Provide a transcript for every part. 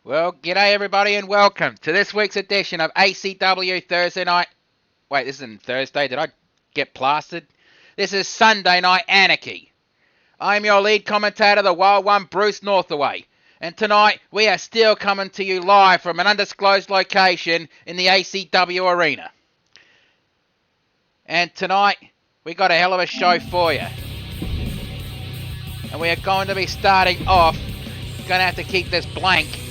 Well, g'day everybody and welcome to this week's edition of ACW Thursday Night. Wait, this isn't Thursday. Did I get plastered? This is Sunday Night Anarchy. I'm your lead commentator, the Wild One, Bruce Northaway. And tonight, we are still coming to you live from an undisclosed location in the ACW arena. And tonight, we got a hell of a show for you. And we are going to be starting off, going to have to keep this blank,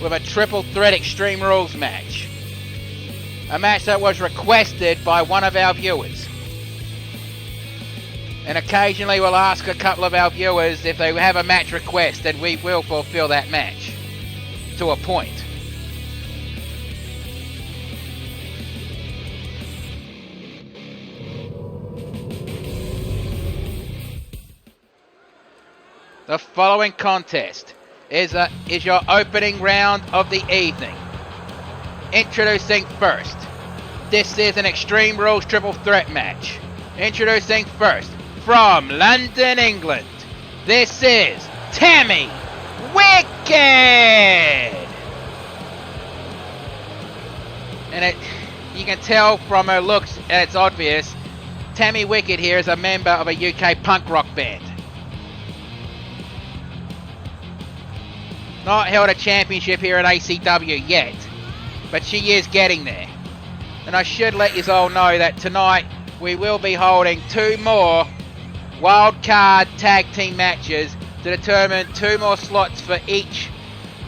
with a triple threat Extreme Rules match. A match that was requested by one of our viewers. And occasionally we'll ask a couple of our viewers if they have a match request, and we will fulfill that match. To a point. The following contest is your opening round of the evening. Introducing first, this is an Extreme Rules triple threat match. Introducing first, from London, England, this is Tammy Wicked! And you can tell from her looks, and it's obvious, Tammy Wicked here is a member of a UK punk rock band. Not held a championship here at ACW yet, but she is getting there. And I should let you all know that tonight we will be holding two more wild card tag team matches to determine two more slots for each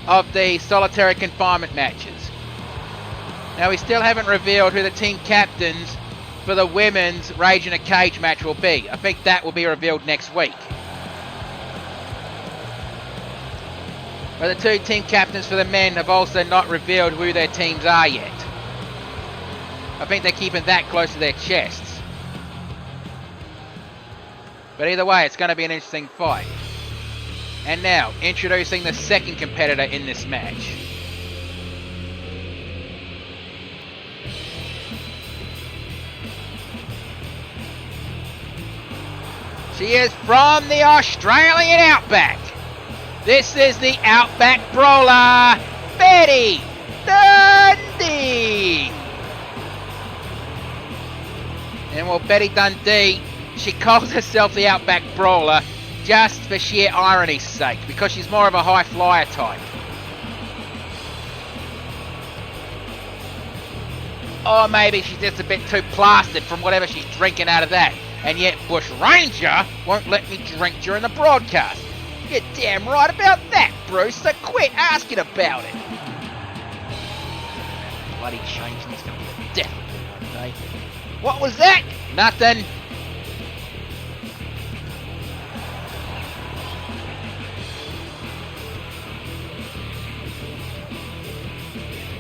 of the solitary confinement matches. Now, we still haven't revealed who the team captains for the women's Rage in a Cage match will be. I think that will be revealed next week. But the two team captains for the men have also not revealed who their teams are yet. I think they're keeping that close to their chests. But either way, it's going to be an interesting fight. And now, introducing the second competitor in this match. She is from the Australian Outback. This is the Outback Brawler, Betty Dundee. And well, Betty Dundee, she calls herself the Outback Brawler just for sheer irony's sake, because she's more of a high flyer type. Or maybe she's just a bit too plastered from whatever she's drinking out of that. And yet Bush Ranger won't let me drink during the broadcast. You're damn right about that, Bruce, so quit asking about it. Bloody changing is going to be a death of me one day. What was that? Nothing.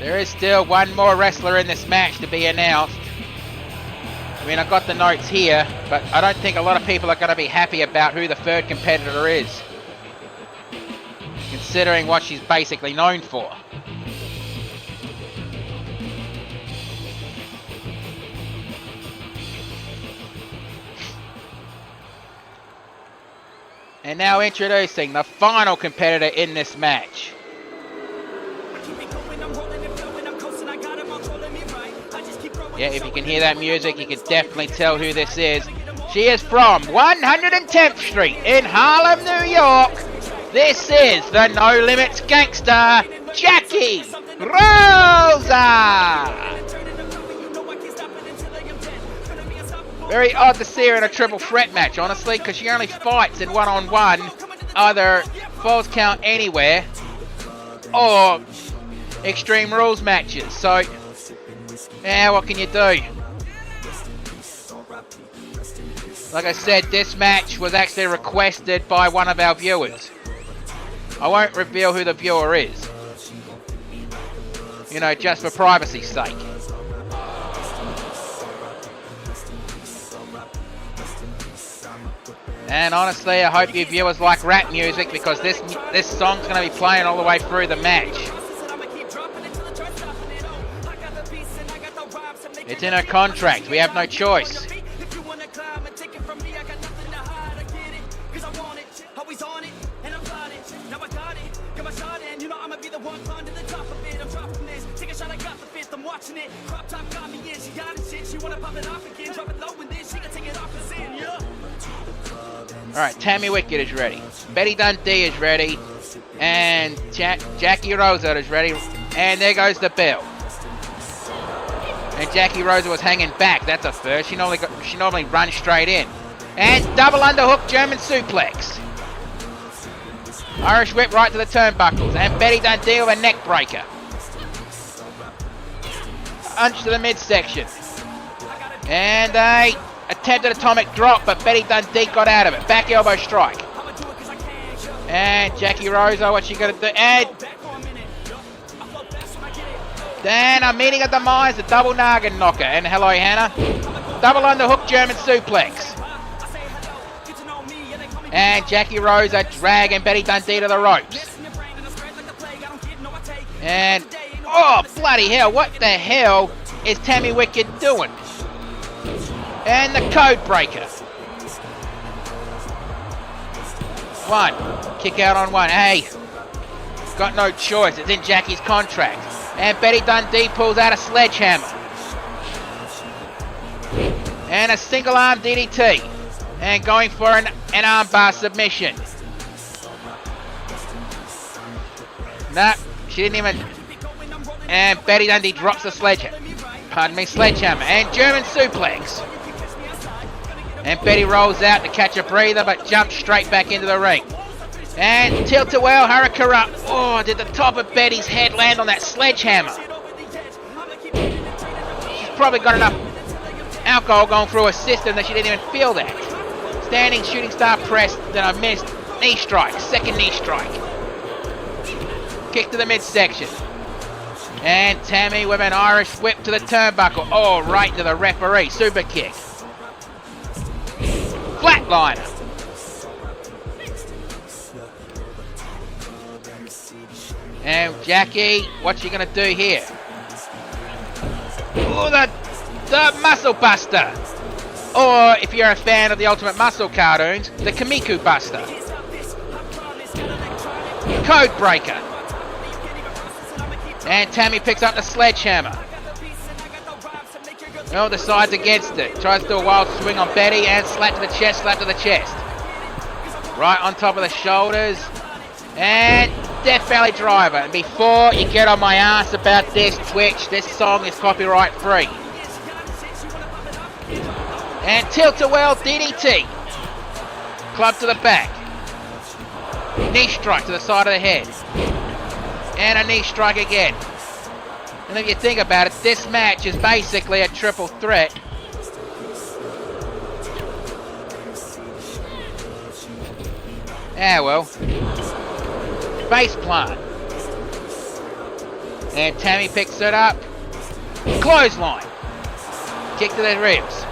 There is still one more wrestler in this match to be announced. I mean, I've got the notes here, but I don't think a lot of people are going to be happy about who the third competitor is, considering what she's basically known for. And now introducing the final competitor in this match. Yeah, if you can hear that music, you can definitely tell who this is. She is from 110th Street in Harlem, New York. This is the No Limits gangster, Jackie Rosa. Very odd to see her in a triple threat match, honestly, because she only fights in one-on-one, either Falls Count Anywhere or Extreme Rules matches. So, yeah, what can you do? Like I said, this match was actually requested by one of our viewers. I won't reveal who the viewer is. You know, just for privacy's sake. And honestly, I hope you viewers like rap music, because this song's going to be playing all the way through the match. It's in her contract. We have no choice. Alright, Tammy Wicked is ready. Betty Dundee is ready. And Jackie Rosa is ready. And there goes the bell. And Jackie Rosa was hanging back. That's a first. She normally runs straight in. And double underhook German suplex. Irish whip right to the turnbuckles. And Betty Dundee with a neck breaker. Punch to the midsection. And a attempted atomic drop, but Betty Dundee got out of it. Back elbow strike. And Jackie Rosa, what's she going to do? And then a meeting of the minds, the double Naga knocker. And hello, Hannah. Double underhook German suplex. And Jackie Rosa dragging Betty Dundee to the ropes. And, oh, bloody hell, what the hell is Tammy Wicked doing? And the code breaker. One. Kick out on one. Hey, got no choice. It's in Jackie's contract. And Betty Dundee pulls out a sledgehammer. And a single arm DDT. And going for an armbar submission. Nah, she didn't even. And Betty Dundee drops the sledgehammer. Pardon me, sledgehammer. And German suplex. And Betty rolls out to catch a breather, but jumps straight back into the ring. And tilt-a-whirl Harakara. Oh, did the top of Betty's head land on that sledgehammer? She's probably got enough alcohol going through her system that she didn't even feel that. Standing shooting star press, then a missed knee strike. Second knee strike. Kick to the midsection. And Tammy with an Irish whip to the turnbuckle. Oh, right to the referee. Super kick. Flatliner. And Jackie, what's she going to do here? Oh, the Muscle Buster. Or, if you're a fan of the Ultimate Muscle cartoons, the Kamiku Buster. Code Breaker. And Tammy picks up the sledgehammer. Oh, decides against it. Tries to do a wild swing on Betty and slap to the chest, slap to the chest. Right on top of the shoulders. And Death Valley Driver. And before you get on my ass about this, Twitch, this song is copyright free. And tilt-a-whirl DDT. Club to the back. Knee strike to the side of the head. And a knee strike again. And if you think about it, this match is basically a triple threat. Ah, well. Face plant. And Tammy picks it up. Clothesline. Kick to the ribs.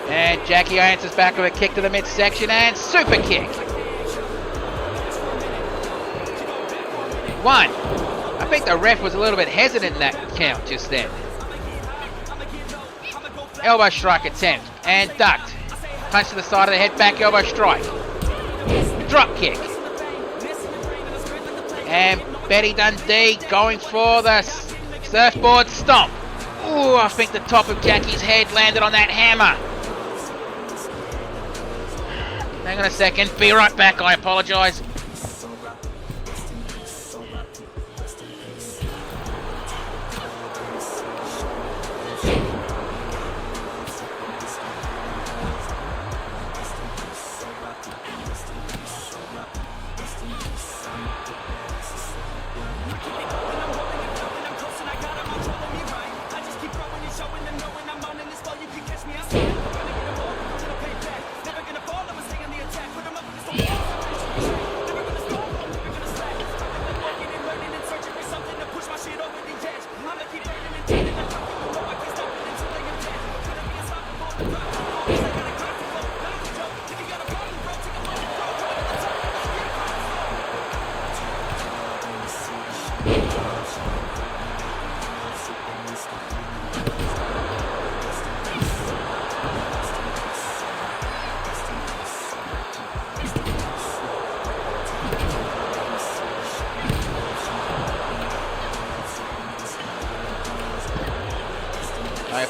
And Jackie answers back with a kick to the midsection and super kick. One. I think the ref was a little bit hesitant in that count just then. Elbow strike attempt and ducked. Punch to the side of the head, back elbow strike. Drop kick. And Betty Dundee going for the surfboard stomp. Ooh, I think the top of Jackie's head landed on that hammer. Hang on a second. Be right back. I apologise.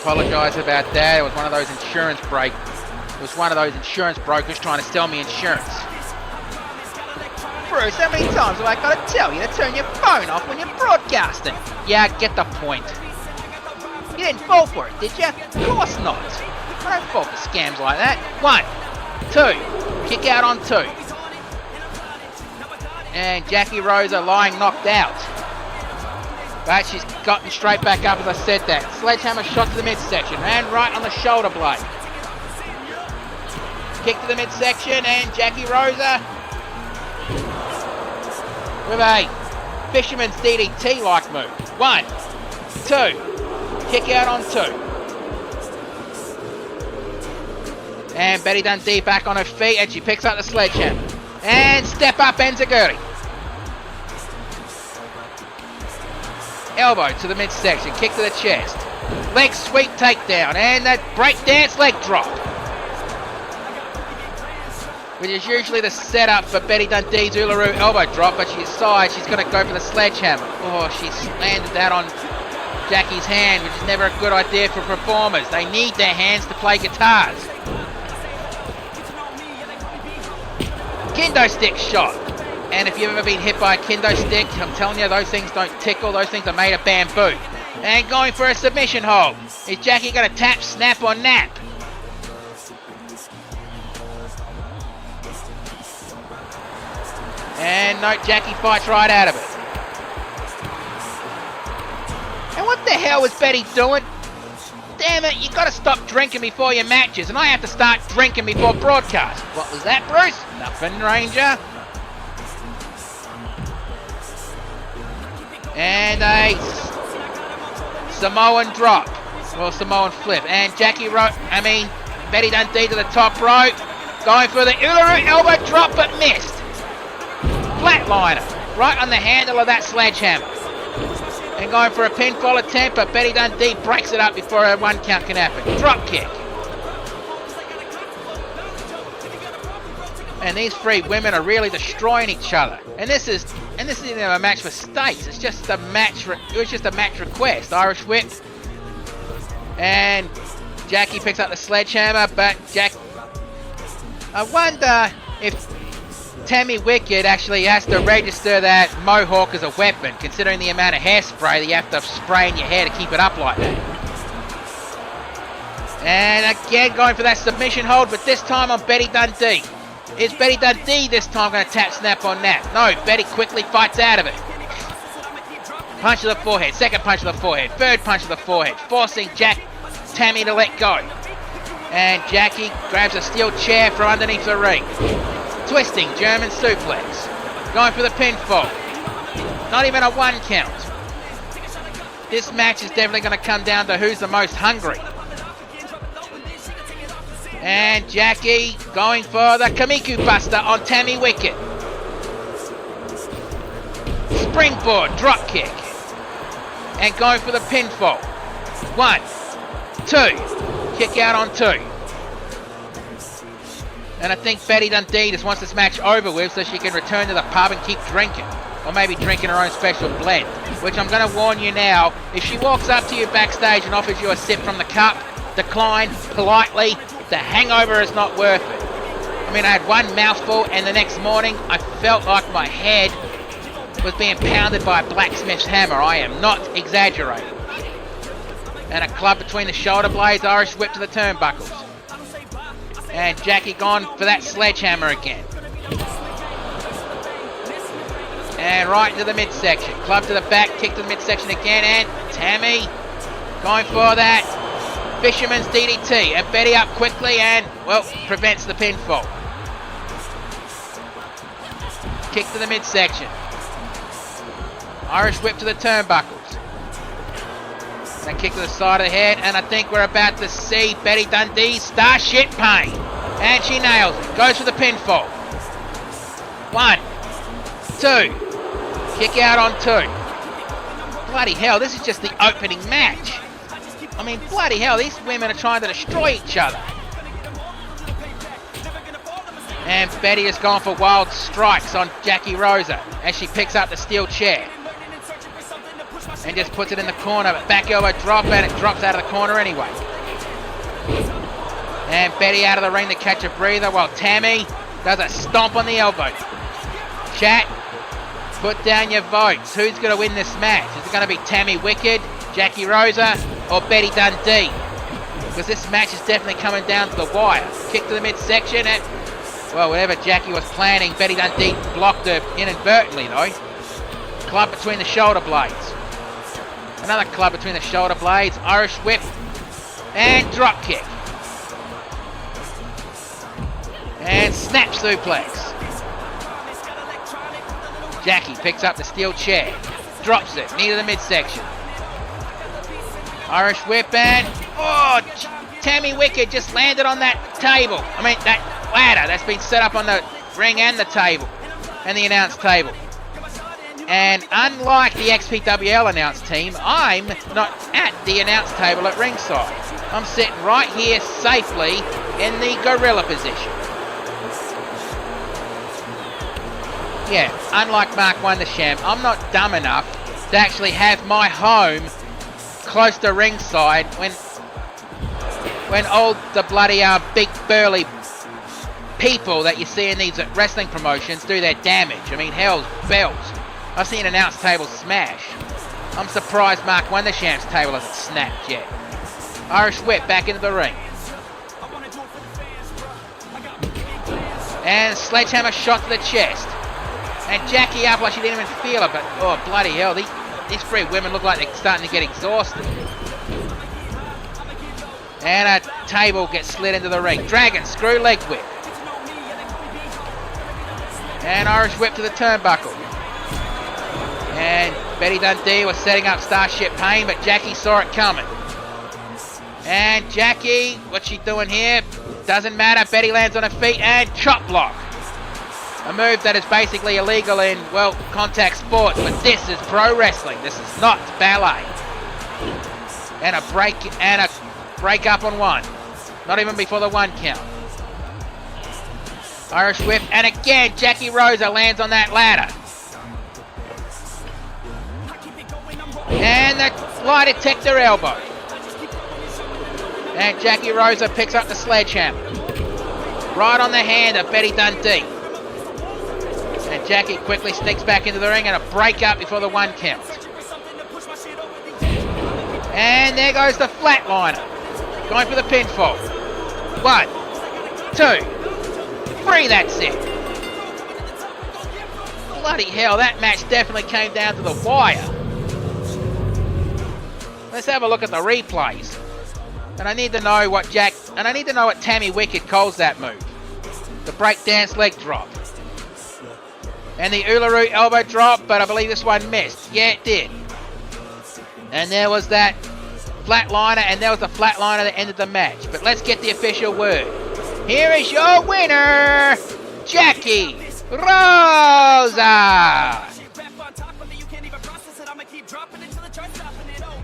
apologise about that. It was one of those insurance brokers trying to sell me insurance. Bruce, how many times have I got to tell you to turn your phone off when you're broadcasting? Yeah, I get the point. You didn't fall for it, did you? Of course not. I don't fall for scams like that. 1, 2, kick out on 2. And Jackie Rosa lying knocked out. But she's gotten straight back up as I said that. Sledgehammer shot to the midsection and right on the shoulder blade. Kick to the midsection and Jackie Rosa with a fisherman's DDT-like move. 1, 2, kick out on 2. And Betty Dundee back on her feet and she picks up the sledgehammer. And step up enziguri. Elbow to the midsection, kick to the chest. Leg sweep takedown and that breakdance leg drop. Which is usually the setup for Betty Dundee's Uluru elbow drop, but she decides she's going to go for the sledgehammer. Oh, she landed that on Jackie's hand, which is never a good idea for performers. They need their hands to play guitars. Kendo stick shot. And if you've ever been hit by a kendo stick, I'm telling you, those things don't tickle. Those things are made of bamboo. And going for a submission hold. Is Jackie going to tap, snap, or nap? And no, Jackie fights right out of it. And what the hell was Betty doing? Damn it, you gotta stop drinking before your matches, and I have to start drinking before broadcast. What was that, Bruce? Nothing, Ranger. And a Samoan drop. Well, Samoan flip. And Betty Dundee to the top rope. Going for the Uluru elbow drop, but missed. Flatliner, right on the handle of that sledgehammer. And going for a pinfall attempt, but Betty Dundee breaks it up before a 1 count can happen. Drop kick. And these 3 women are really destroying each other. And this isn't even a match for stakes. It's just a match. It was just a match request. Irish whip. And Jackie picks up the sledgehammer, but I wonder if Tammy Wicked actually has to register that mohawk as a weapon, considering the amount of hairspray that you have to spray in your hair to keep it up like that. And again going for that submission hold, but this time on Betty Dundee. Is Betty Dundee this time going to tap, snap, or nap? No, Betty quickly fights out of it. Punch to the forehead, second punch to the forehead, third punch to the forehead, forcing Tammy to let go. And Jackie grabs a steel chair from underneath the ring. Twisting German suplex. Going for the pinfall. Not even a 1 count. This match is definitely going to come down to who's the most hungry. And Jackie going for the Kamiku Buster on Tammy Wicked. Springboard drop kick. And going for the pinfall. 1, 2. Kick out on 2. And I think Betty Dundee just wants this match over with so she can return to the pub and keep drinking. Or maybe drinking her own special blend. Which I'm going to warn you now, if she walks up to you backstage and offers you a sip from the cup, decline politely. The hangover is not worth it. I mean, I had 1 mouthful and the next morning I felt like my head was being pounded by a blacksmith's hammer. I am not exaggerating. And a club between the shoulder blades, Irish whip to the turnbuckles. And Jackie gone for that sledgehammer again. And right into the midsection. Club to the back, kick to the midsection again, and Tammy going for that fisherman's DDT. And Betty up quickly and, well, prevents the pinfall. Kick to the midsection. Irish whip to the turnbuckles. And kick to the side of the head, and I think we're about to see Betty Dundee starship pain. And she nails it. Goes for the pinfall. 1, 2. Kick out on 2. Bloody hell, this is just the opening match. I mean, bloody hell, these women are trying to destroy each other. And Betty has gone for wild strikes on Jackie Rosa as she picks up the steel chair. and just puts it in the corner, but back elbow drop, and it drops out of the corner anyway. And Betty out of the ring to catch a breather while Tammy does a stomp on the elbow. Chat, put down your votes. Who's going to win this match? Is it going to be Tammy Wicked, Jackie Rosa, or Betty Dundee? Because this match is definitely coming down to the wire. Kick to the midsection, and, well, whatever Jackie was planning, Betty Dundee blocked her inadvertently, though. Club between the shoulder blades. Another club between the shoulder blades. Irish whip, and drop kick. And snap suplex. Jackie picks up the steel chair. Drops it. Knee to the midsection. Irish whip and... oh, Tammy Wicked just landed on that table. I mean, that ladder that's been set up on the ring and the table. And the announce table. And unlike the XPWL announce team, I'm not at the announce table at ringside. I'm sitting right here safely in the gorilla position. Yeah, unlike Mark Wondersham, I'm not dumb enough to actually have my home close to ringside when all the bloody big burly people that you see in these wrestling promotions do their damage. I mean, hell's bells. I've seen announce tables smash. I'm surprised Mark Wondersham's table hasn't snapped yet. Irish whip back into the ring. And sledgehammer shot to the chest. And Jackie up like she didn't even feel it, but oh bloody hell, these three women look like they're starting to get exhausted. And a table gets slid into the ring. Dragon screw leg whip. And Irish whip to the turnbuckle. And Betty Dundee was setting up Starship Pain, but Jackie saw it coming. And Jackie, what's she doing here? Doesn't matter. Betty lands on her feet and chop block. A move that is basically illegal in, well, contact sports, but this is pro wrestling. This is not ballet. And a break up on one. Not even before the one count. Irish whip, and again Jackie Rosa lands on that ladder. And the lie detector elbow. And Jackie Rosa picks up the sledgehammer. Right on the hand of Betty Dundee. And Jackie quickly sneaks back into the ring and a break up before the one count. And there goes the flatliner. Going for the pinfall. 1, 2, 3, that's it. Bloody hell, that match definitely came down to the wire. Let's have a look at the replays. And I need to know what Tammy Wicked calls that move. The breakdance leg drop. And the Uluru elbow drop, but I believe this one missed. Yeah, it did. And there was that flatliner, and there was the flatliner that ended the match. But let's get the official word. Here is your winner, Jackie Rosa.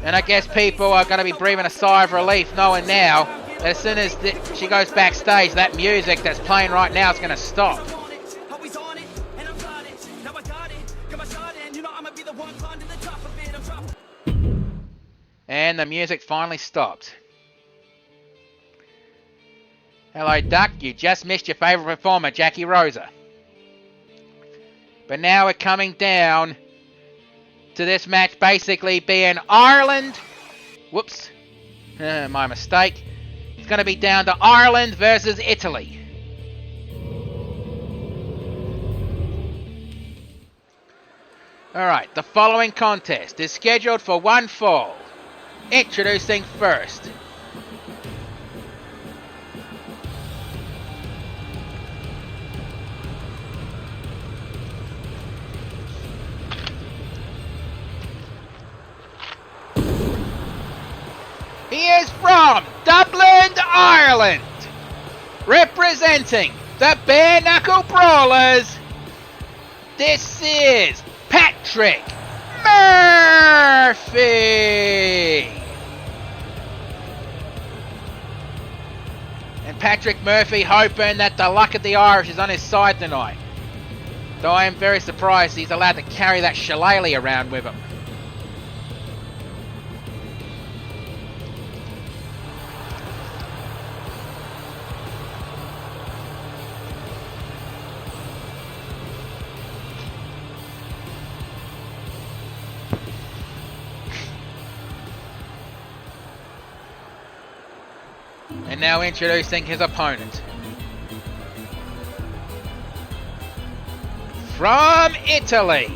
And I guess people are going to be breathing a sigh of relief knowing now that as soon as she goes backstage, that music that's playing right now is going to stop. And the music finally stopped. Hello, Duck. You just missed your favourite performer, Jackie Rosa. But now we're coming down to this match basically being Ireland. Whoops. My mistake. It's going to be down to Ireland versus Italy. Alright, the following contest is scheduled for one fall. Introducing first. He is from Dublin, Ireland, representing the Bare Knuckle Brawlers. This is Patrick Murphy. And Patrick Murphy hoping that the luck of the Irish is on his side tonight. Though I am very surprised he's allowed to carry that shillelagh around with him. And now introducing his opponent. From Italy,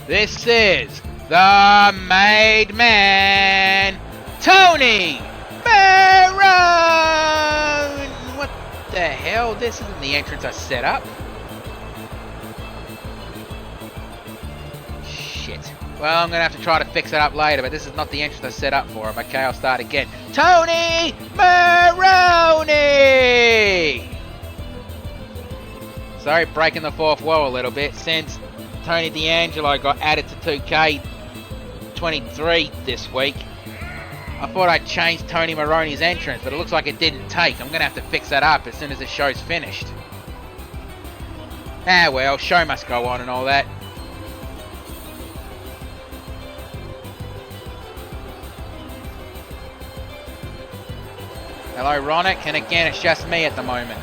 this is the made man, Tony Marone! What the hell? This isn't the entrance I set up. Shit. Well, I'm going to have to try to fix it up later, but this is not the entrance I set up for him. Okay, I'll start again. Tony Marone! Sorry, breaking the fourth wall a little bit. Since Tony D'Angelo got added to 2K23 this week, I thought I'd change Tony Marone's entrance, but it looks like it didn't take. I'm going to have to fix that up as soon as the show's finished. Ah well, show must go on and all that. Hello, Ronick, and again, it's just me at the moment.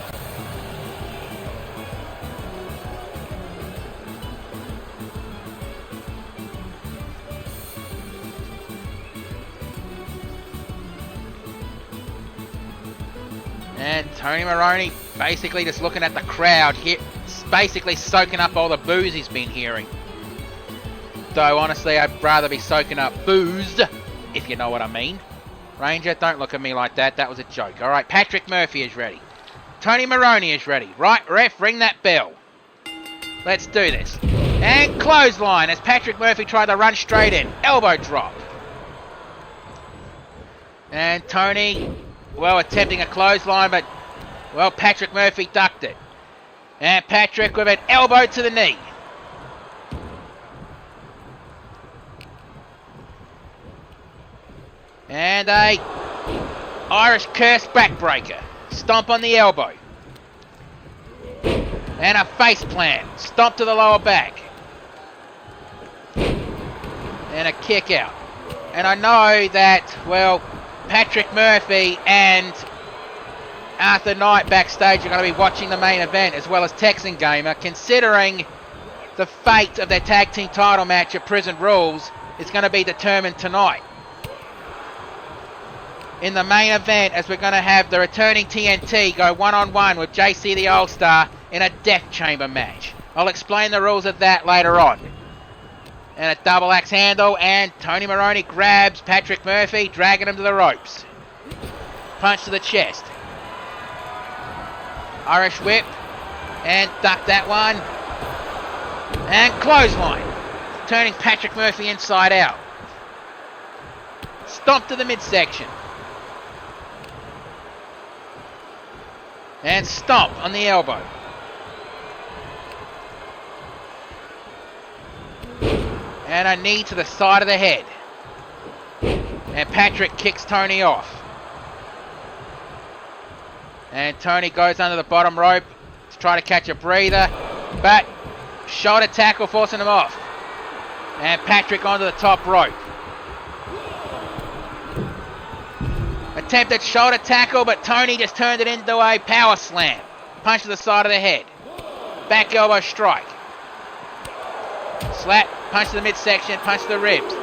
And Tony Marone basically just looking at the crowd here, basically soaking up all the booze he's been hearing. Though honestly, I'd rather be soaking up booze, if you know what I mean. Ranger, don't look at me like that. That was a joke. All right, Patrick Murphy is ready. Tony Marone is ready. Right, ref, ring that bell. Let's do this. And clothesline as Patrick Murphy tried to run straight in. Elbow drop. And Tony, well, attempting a clothesline, but, well, Patrick Murphy ducked it. And Patrick with an elbow to the knee. And a Irish curse backbreaker. Stomp on the elbow. And a face plant. Stomp to the lower back. And a kick out. And I know that, well, Patrick Murphy and Arthur Knight backstage are going to be watching the main event, as well as Texan Gamer, considering the fate of their tag team title match at Prison Rules is going to be determined tonight. In the main event, as we're going to have the returning TNT go one-on-one with JC the All-Star in a Death Chamber match. I'll explain the rules of that later on. And a double axe handle, and Tony Marone grabs Patrick Murphy, dragging him to the ropes. Punch to the chest. Irish whip, and duck that one. And clothesline, turning Patrick Murphy inside out. Stomp to the midsection. And stomp on the elbow. And a knee to the side of the head. And Patrick kicks Tony off. And Tony goes under the bottom rope to try to catch a breather. But shoulder tackle forcing him off. And Patrick onto the top rope. Attempted shoulder tackle, but Tony just turned it into a power slam. Punch to the side of the head. Back elbow strike. Slap, punch to the midsection, punch to the ribs.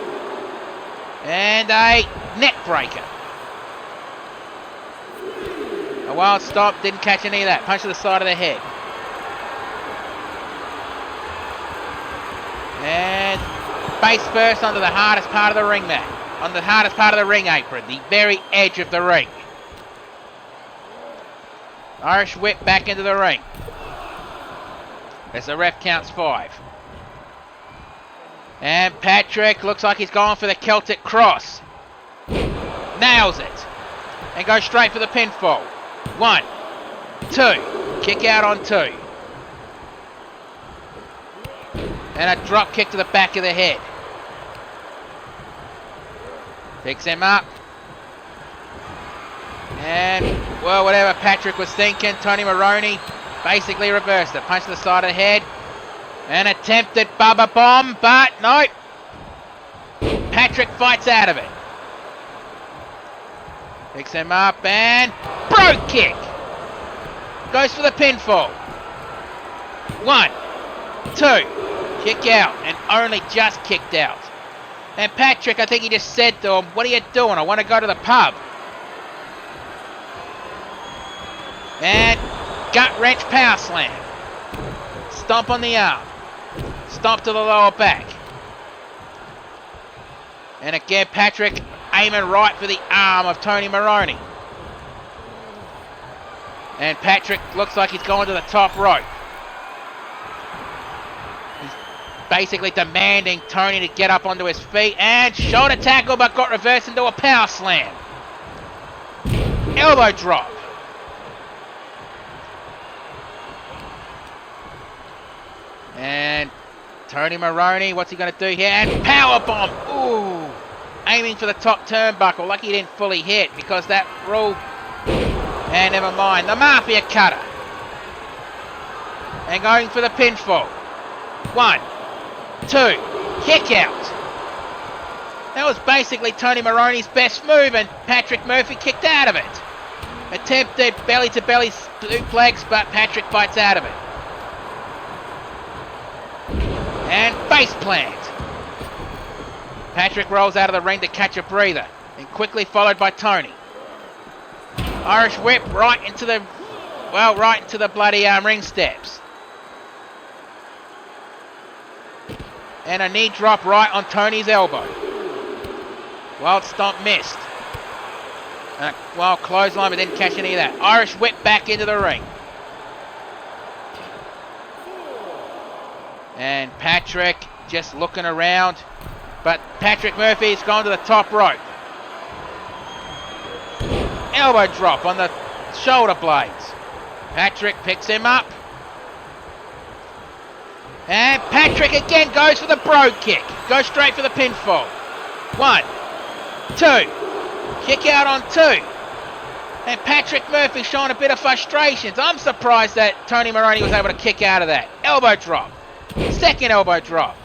And a neck breaker. A wild stop, didn't catch any of that. Punch to the side of the head. And face first onto the hardest part of the ring mat. On the hardest part of the ring apron, the very edge of the ring. Irish whip back into the ring. As the ref counts 5. And Patrick looks like he's going for the Celtic Cross. Nails it. And goes straight for the pinfall. 1, 2. Kick out on 2. And a drop kick to the back of the head. Picks him up. And, well, whatever Patrick was thinking, Tony Marone basically reversed it. Punch to the side of the head. An attempted Bubba Bomb, but no. Patrick fights out of it. Picks him up and brogue kick. Goes for the pinfall. 1, 2. Kick out and only just kicked out. And Patrick, I think he just said to him, what are you doing? I want to go to the pub. And gut wrench power slam. Stomp on the arm. Stomp to the lower back. And again, Patrick aiming right for the arm of Tony Maroney. And Patrick looks like he's going to the top rope. He's basically demanding Tony to get up onto his feet. And shoulder tackle, but got reversed into a power slam. Elbow drop. And Tony Maroney, what's he going to do here? And power bomb. Ooh. Aiming for the top turnbuckle. Lucky he didn't fully hit because that rule. And never mind. The Mafia cutter. And going for the pinfall. 1, 2. Kick out. That was basically Tony Maroney's best move, and Patrick Murphy kicked out of it. Attempted belly-to-belly suplex, but Patrick bites out of it. And face plant. Patrick rolls out of the ring to catch a breather, and quickly followed by Tony. Irish whip right into the bloody ring steps. And a knee drop right on Tony's elbow. Wild stomp missed. Wild clothesline, but didn't catch any of that. Irish whip back into the ring. And Patrick just looking around. But Patrick Murphy's gone to the top rope. Elbow drop on the shoulder blades. Patrick picks him up. And Patrick again goes for the brogue kick. Goes straight for the pinfall. 1, 2. Kick out on 2. And Patrick Murphy showing a bit of frustrations. I'm surprised that Tony Maroney was able to kick out of that. Elbow drop. Second elbow drop.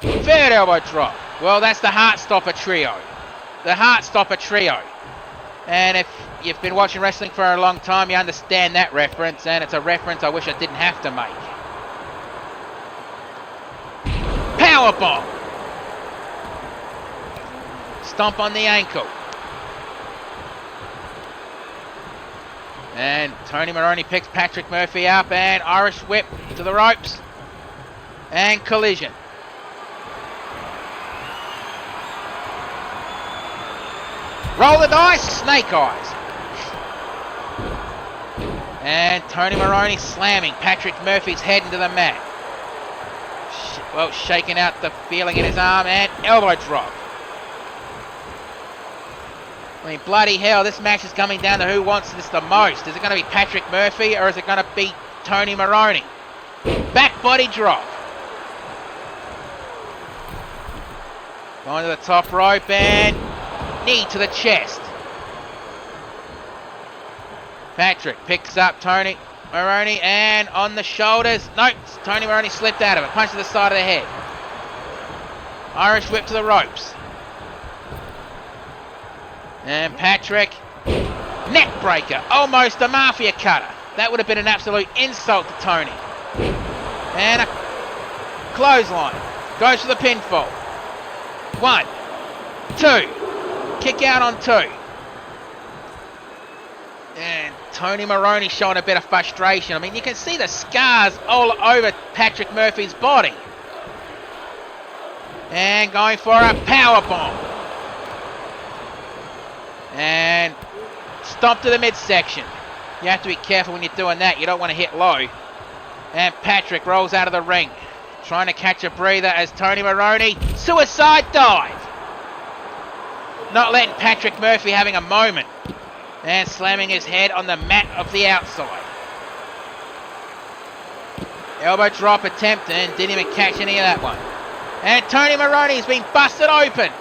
Third elbow drop. Well, that's the Heartstopper trio. The Heartstopper trio. And if you've been watching wrestling for a long time, you understand that reference. And it's a reference I wish I didn't have to make. Powerbomb. Stomp on the ankle. And Tony Maroney picks Patrick Murphy up, and Irish whip to the ropes. And collision. Roll the dice, snake eyes. And Tony Maroney slamming Patrick Murphy's head into the mat. Well, shaking out the feeling in his arm, and elbow drop. I mean, bloody hell, this match is coming down to who wants this the most. Is it going to be Patrick Murphy, or is it going to be Tony Maroney? Back body drop. Going to the top rope, and knee to the chest. Patrick picks up Tony Maroney, and on the shoulders. Nope, Tony Maroney slipped out of it. Punch to the side of the head. Irish whip to the ropes. And Patrick, neck breaker, almost a Mafia cutter. That would have been an absolute insult to Tony. And a clothesline. Goes for the pinfall. 1, 2. Kick out on 2. And Tony Maroney showing a bit of frustration. I mean, you can see the scars all over Patrick Murphy's body. And going for a powerbomb. And stomp to the midsection. You have to be careful when you're doing that. You don't want to hit low. And Patrick rolls out of the ring, trying to catch a breather as Tony Maroney, suicide dive. Not letting Patrick Murphy having a moment. And slamming his head on the mat of the outside. Elbow drop attempt, and didn't even catch any of that one. And Tony Maroney's been busted open.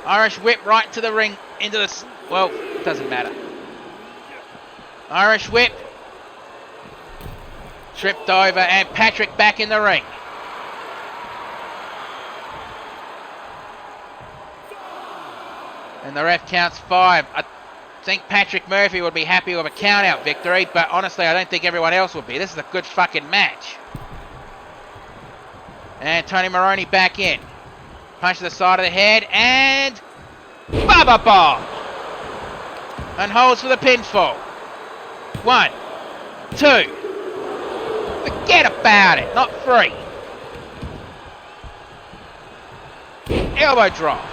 Irish whip right to the ring, into the... Well, it doesn't matter. Irish whip. Tripped over, and Patrick back in the ring. And the ref counts 5. I think Patrick Murphy would be happy with a count-out victory, but honestly, I don't think everyone else would be. This is a good fucking match. And Tony Maroney back in. Punch to the side of the head and Bubba Bomb. And holds for the pinfall. 1, 2. Forget about it. Not 3. Elbow drop.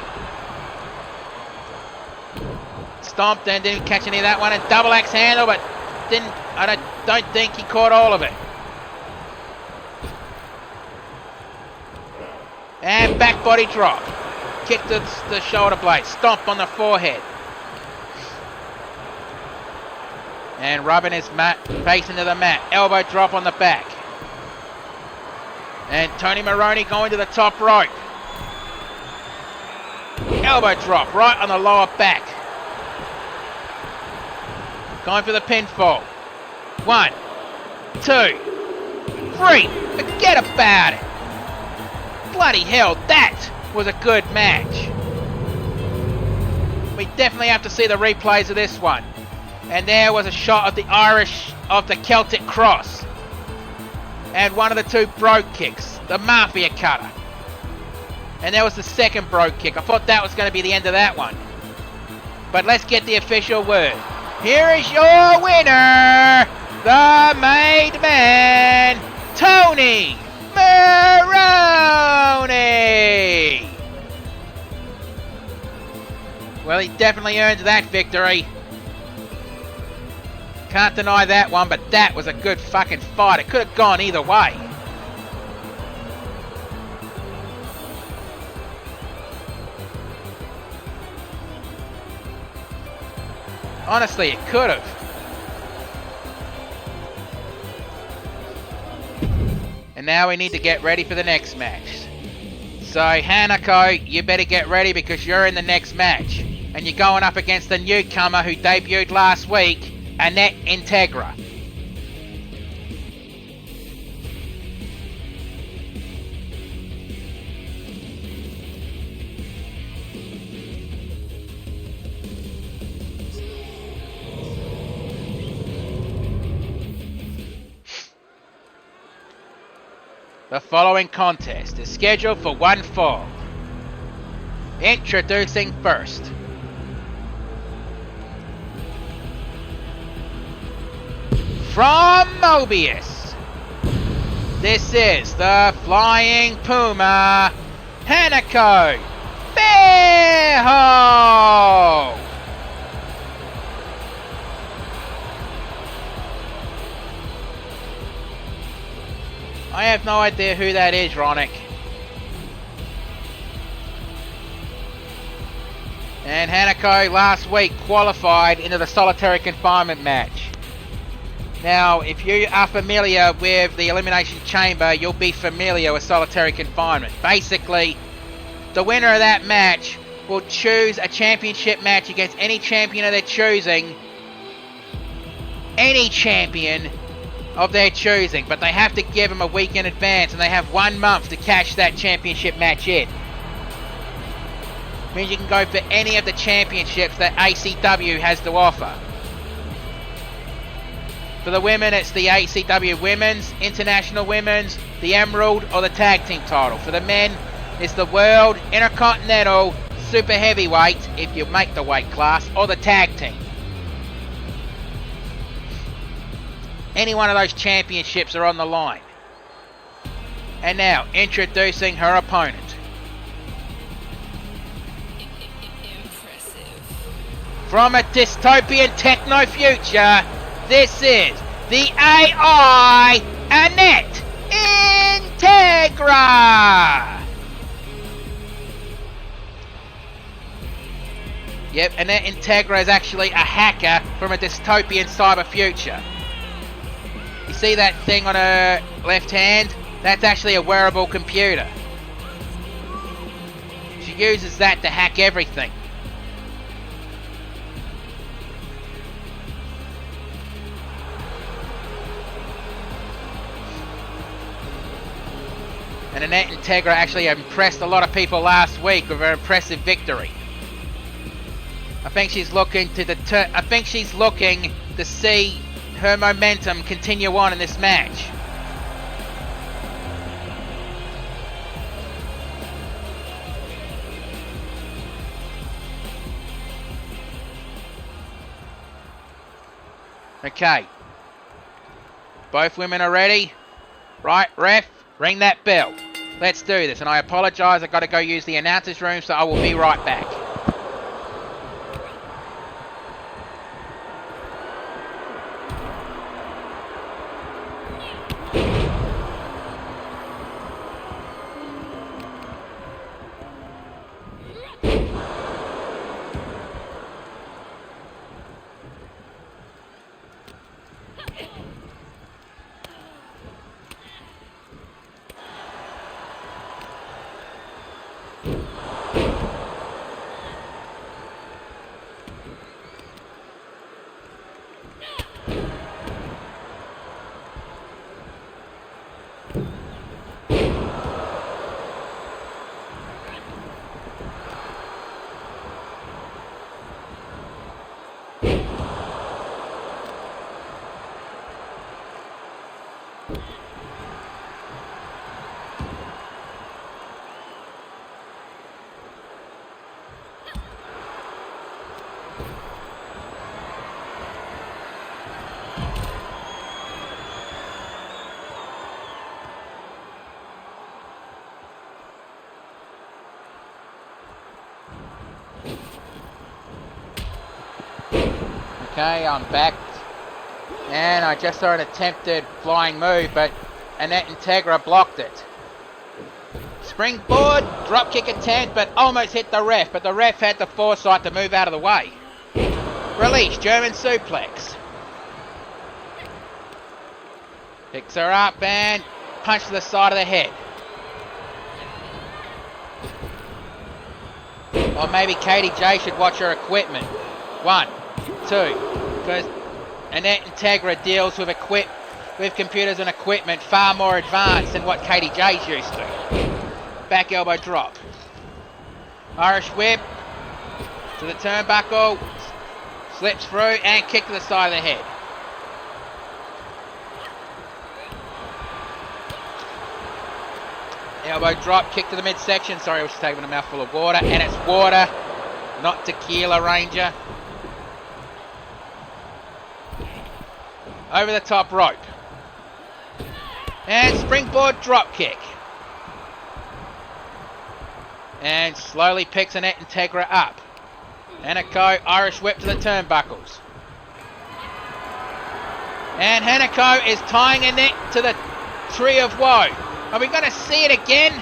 Stomped and didn't catch any of that one. And double axe handle, but I don't think he caught all of it. And back body drop. Kick the shoulder blade. Stomp on the forehead. And rubbing his face into the mat. Elbow drop on the back. And Tony Maroney going to the top rope. Elbow drop right on the lower back. Going for the pinfall. 1, 2, 3. Forget about it. Bloody hell, that was a good match. We definitely have to see the replays of this one. And there was a shot of the Celtic cross. And one of the 2 brogue kicks. The Mafia cutter. And there was the second brogue kick. I thought that was going to be the end of that one. But let's get the official word. Here is your winner, the made man, Tony Maroney. Well, he definitely earned that victory. Can't deny that one, but that was a good fucking fight. It could have gone either way. Honestly, it could have. And now we need to get ready for the next match. So, Hanako, you better get ready because you're in the next match. And you're going up against the newcomer who debuted last week, Annette Integra. The following contest is scheduled for one fall. Introducing first. From Mobius, this is the Flying Puma, Hanako Beho. I have no idea who that is, Ronick. And Hanako last week qualified into the solitary confinement match. Now, if you are familiar with the Elimination Chamber, you'll be familiar with solitary confinement. Basically, the winner of that match will choose a championship match against any champion of their choosing. Any champion of their choosing, but they have to give them a week in advance, and they have 1 month to cash that championship match in. Means you can go for any of the championships that ACW has to offer. For the women, it's the ACW Women's, International Women's, the Emerald, or the Tag Team title. For the men, it's the World, Intercontinental, Super Heavyweight, if you make the weight class, or the Tag Team. Any one of those championships are on the line. And now, introducing her opponent. From a dystopian techno future, this is the AI Annette Integra. Yep, Annette Integra is actually a hacker from a dystopian cyber future. You see that thing on her left hand? That's actually a wearable computer. She uses that to hack everything. And Annette Integra actually impressed a lot of people last week with her impressive victory. I think she's looking to see her momentum continue on in this match. Okay. Both women are ready. Right, ref, ring that bell. Let's do this. And I apologise, I've got to go use the announcer's room, so I will be right back. Okay, I'm back. And I just saw an attempted flying move, but Annette Integra blocked it. Springboard, dropkick attempt, but almost hit the ref, but the ref had the foresight to move out of the way. Release, German suplex. Picks her up and punch to the side of the head. Or maybe Katie J should watch her equipment. 1, 2, because Annette Integra deals with computers and equipment far more advanced than what Katie J's used to. Back elbow drop. Irish whip to the turnbuckle, slips through and kick to the side of the head. Elbow drop, kick to the midsection. Sorry, I was taking a mouthful of water, and it's water, not tequila, Ranger. Over the top rope. And springboard drop kick. And slowly picks Annette Integra up. Hanako, Irish whip to the turnbuckles. And Hanako is tying Annette to the tree of woe. Are we going to see it again?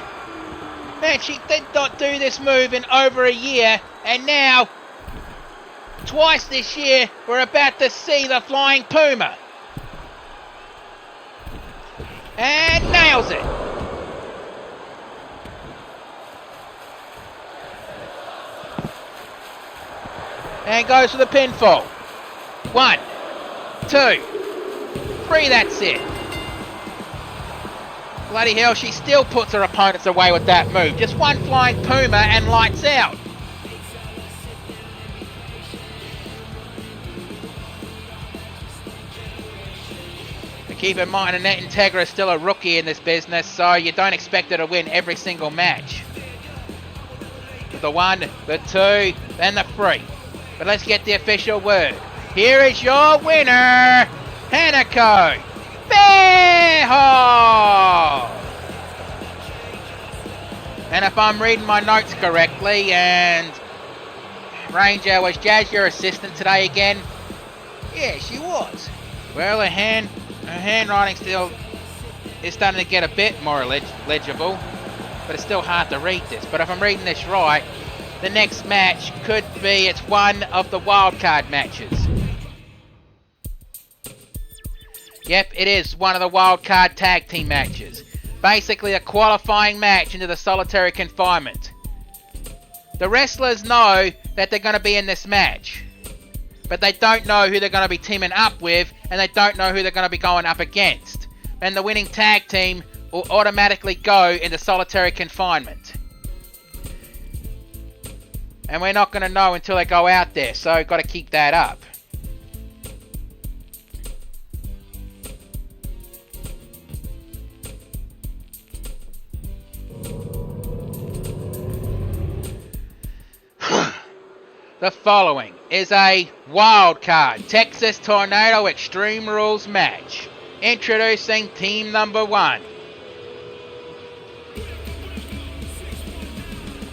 Man, she did not do this move in over a year, and now, twice this year, we're about to see the Flying Puma. And nails it. And goes for the pinfall. 1, 2, 3, that's it. Bloody hell, she still puts her opponents away with that move. Just one Flying Puma and lights out. But keep in mind, Annette Integra is still a rookie in this business, so you don't expect her to win every single match. The 1, the 2, and the 3. But let's get the official word. Here is your winner, Hanako Beho! And if I'm reading my notes correctly, and Ranger, was Jazz your assistant today again? Yeah, she was. Well, her handwriting still is starting to get a bit more legible, but it's still hard to read this. But if I'm reading this right, the next match could be, it's one of the wildcard matches. Yep, it is one of the wildcard tag team matches. Basically a qualifying match into the solitary confinement. The wrestlers know that they're going to be in this match, but they don't know who they're going to be teaming up with, and they don't know who they're going to be going up against. And the winning tag team will automatically go into solitary confinement. And we're not going to know until they go out there, so got to keep that up. The following is a wild card Texas Tornado Extreme Rules match. Introducing team number 1.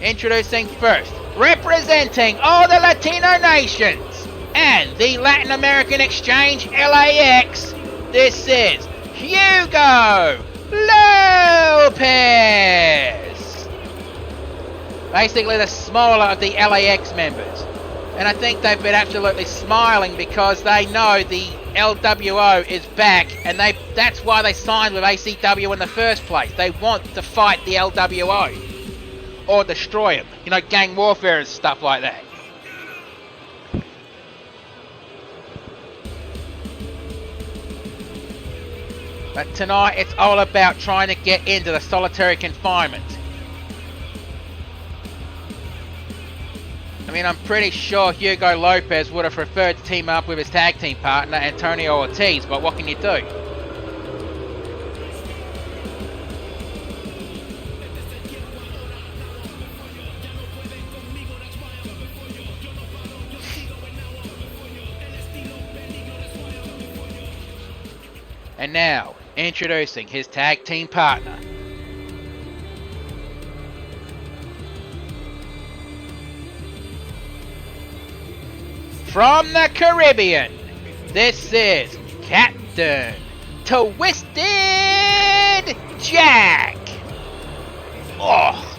Introducing first, representing all the Latino nations and the Latin American Exchange LAX, this is Hugo Lopez. Basically the smaller of the LAX members. And I think they've been absolutely smiling because they know the LWO is back, and that's why they signed with ACW in the first place. They want to fight the LWO. Or destroy them. You know, gang warfare and stuff like that. But tonight it's all about trying to get into the solitary confinement. I mean, I'm pretty sure Hugo Lopez would have preferred to team up with his tag team partner, Antonio Ortiz, but what can you do? And now, introducing his tag team partner. From the Caribbean, this is Captain Twisted Jack. Oh,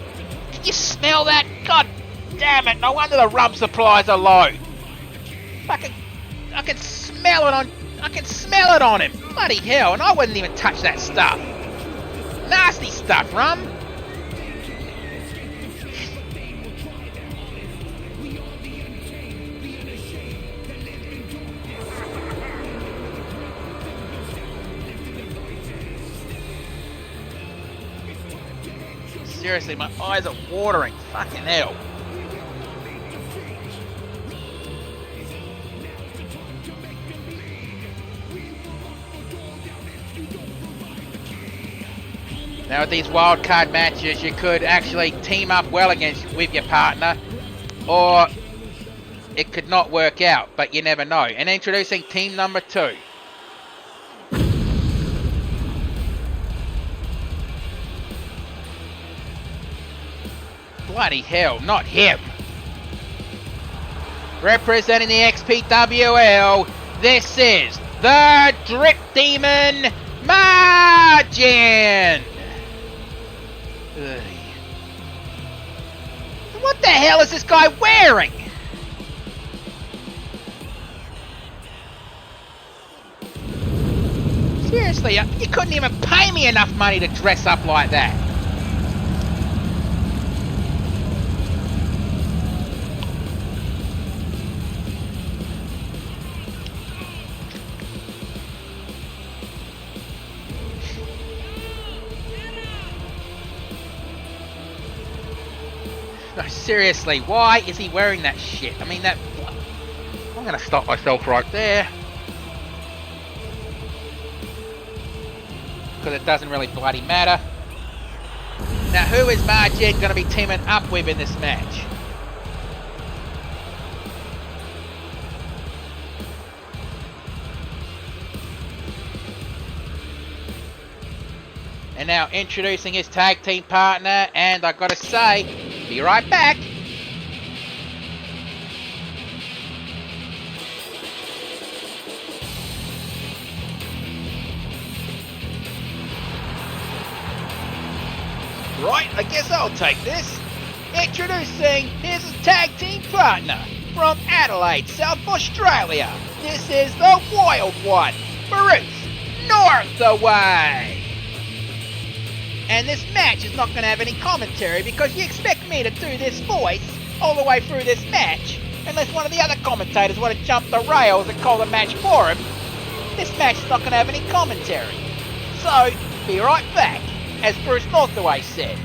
did you smell that? God damn it, no wonder the rub supplies are low. I can smell it on him. Bloody hell, and I wouldn't even touch that stuff. Nasty stuff, Rum. Seriously, my eyes are watering. Fucking hell. Now with these wildcard matches, you could actually team up well with your partner, or it could not work out, but you never know. And introducing team number 2. Bloody hell, not him. Representing the XPWL, this is the Drip Demon Margin. Ugh. What the hell is this guy wearing? Seriously, you couldn't even pay me enough money to dress up like that. No, seriously, why is he wearing that shit? I mean, I'm gonna stop myself right there. Because it doesn't really bloody matter. Now, who is Margin gonna be teaming up with in this match? And now introducing his tag team partner, and I gotta say, be right back. Right, I guess I'll take this. Introducing his tag team partner from Adelaide, South Australia. This is the Wild One, Bruce Northaway. And this match is not going to have any commentary because you expect me to do this voice all the way through this match unless one of the other commentators want to jump the rails and call the match for him. This match is not going to have any commentary. So, be right back, as Bruce Northaway said.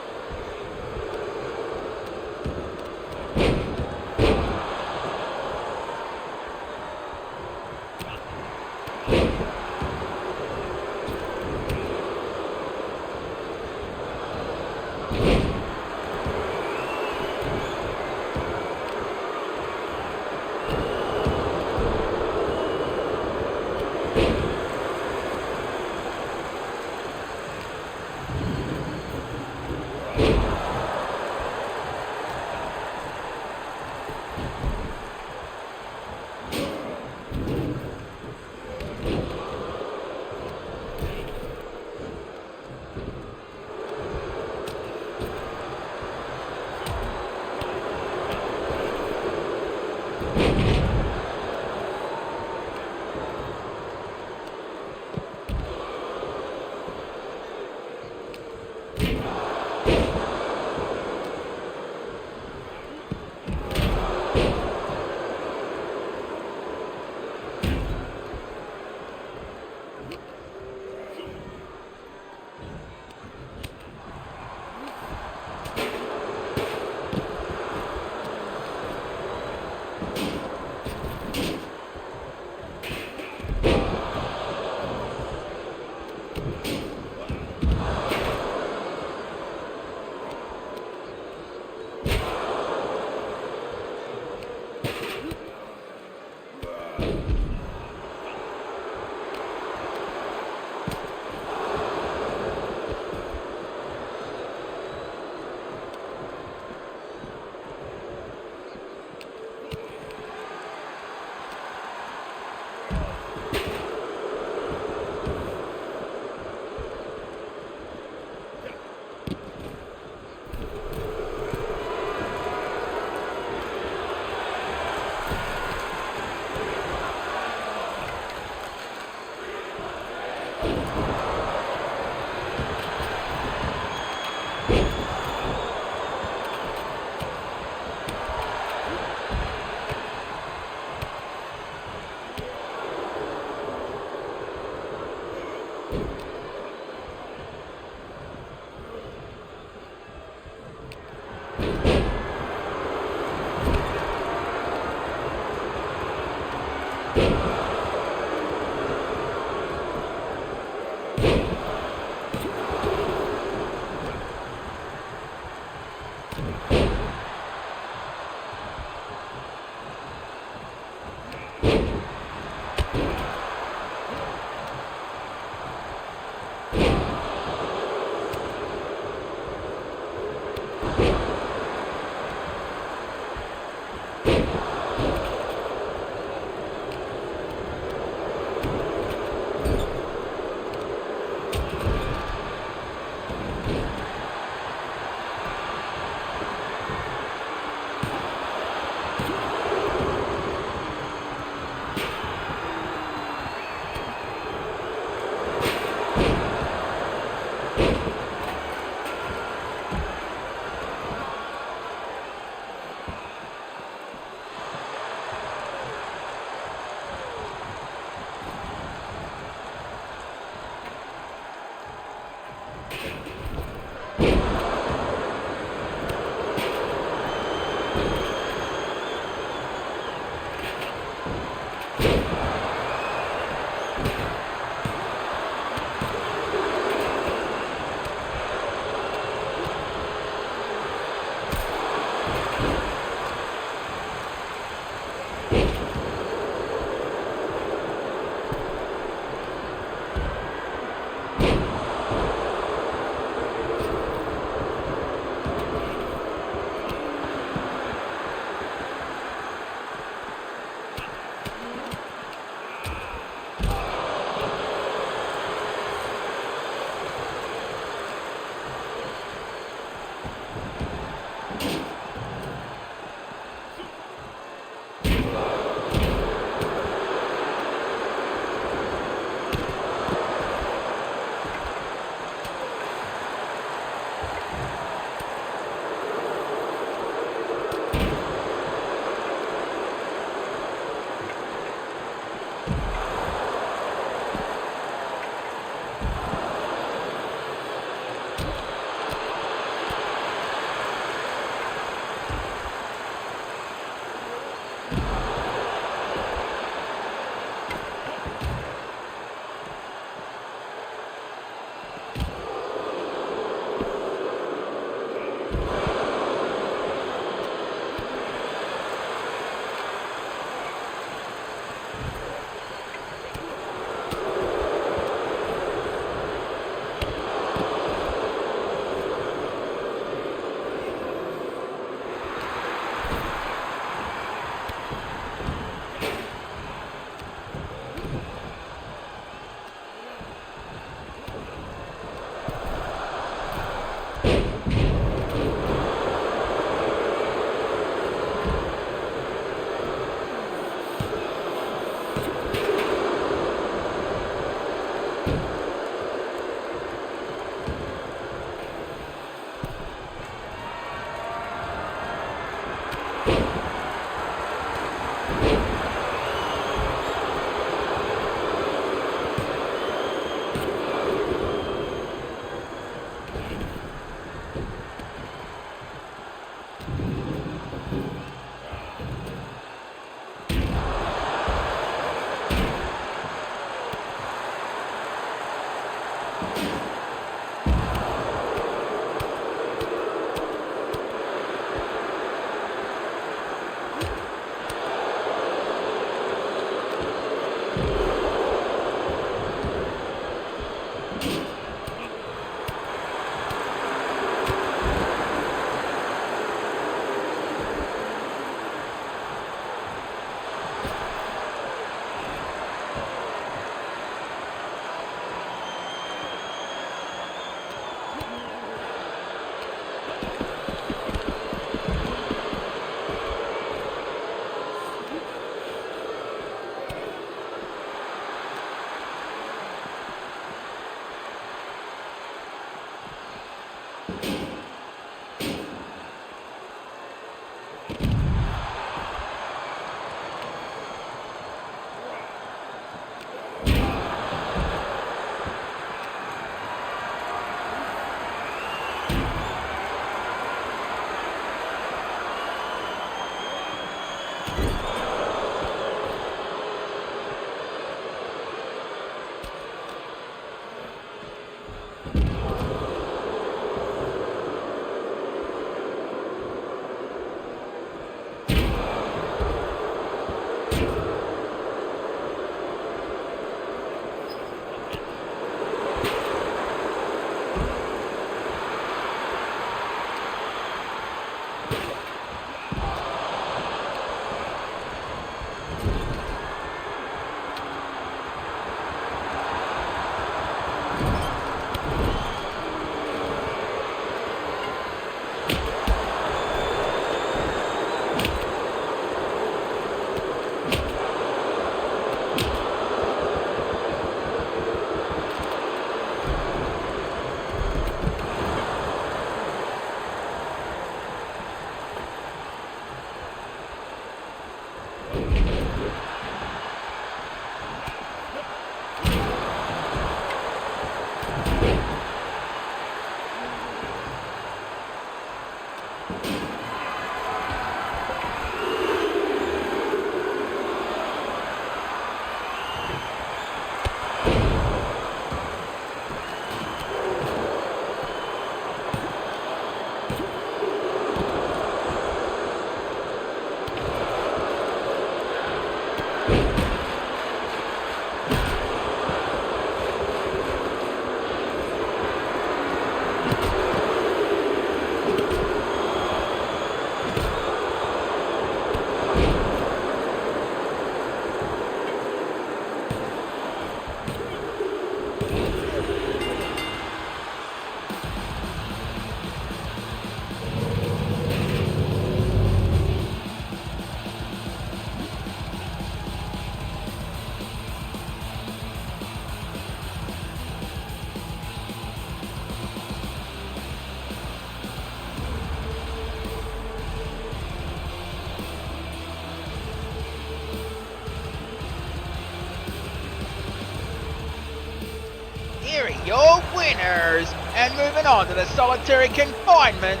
here are your winners, and moving on to the solitary confinement,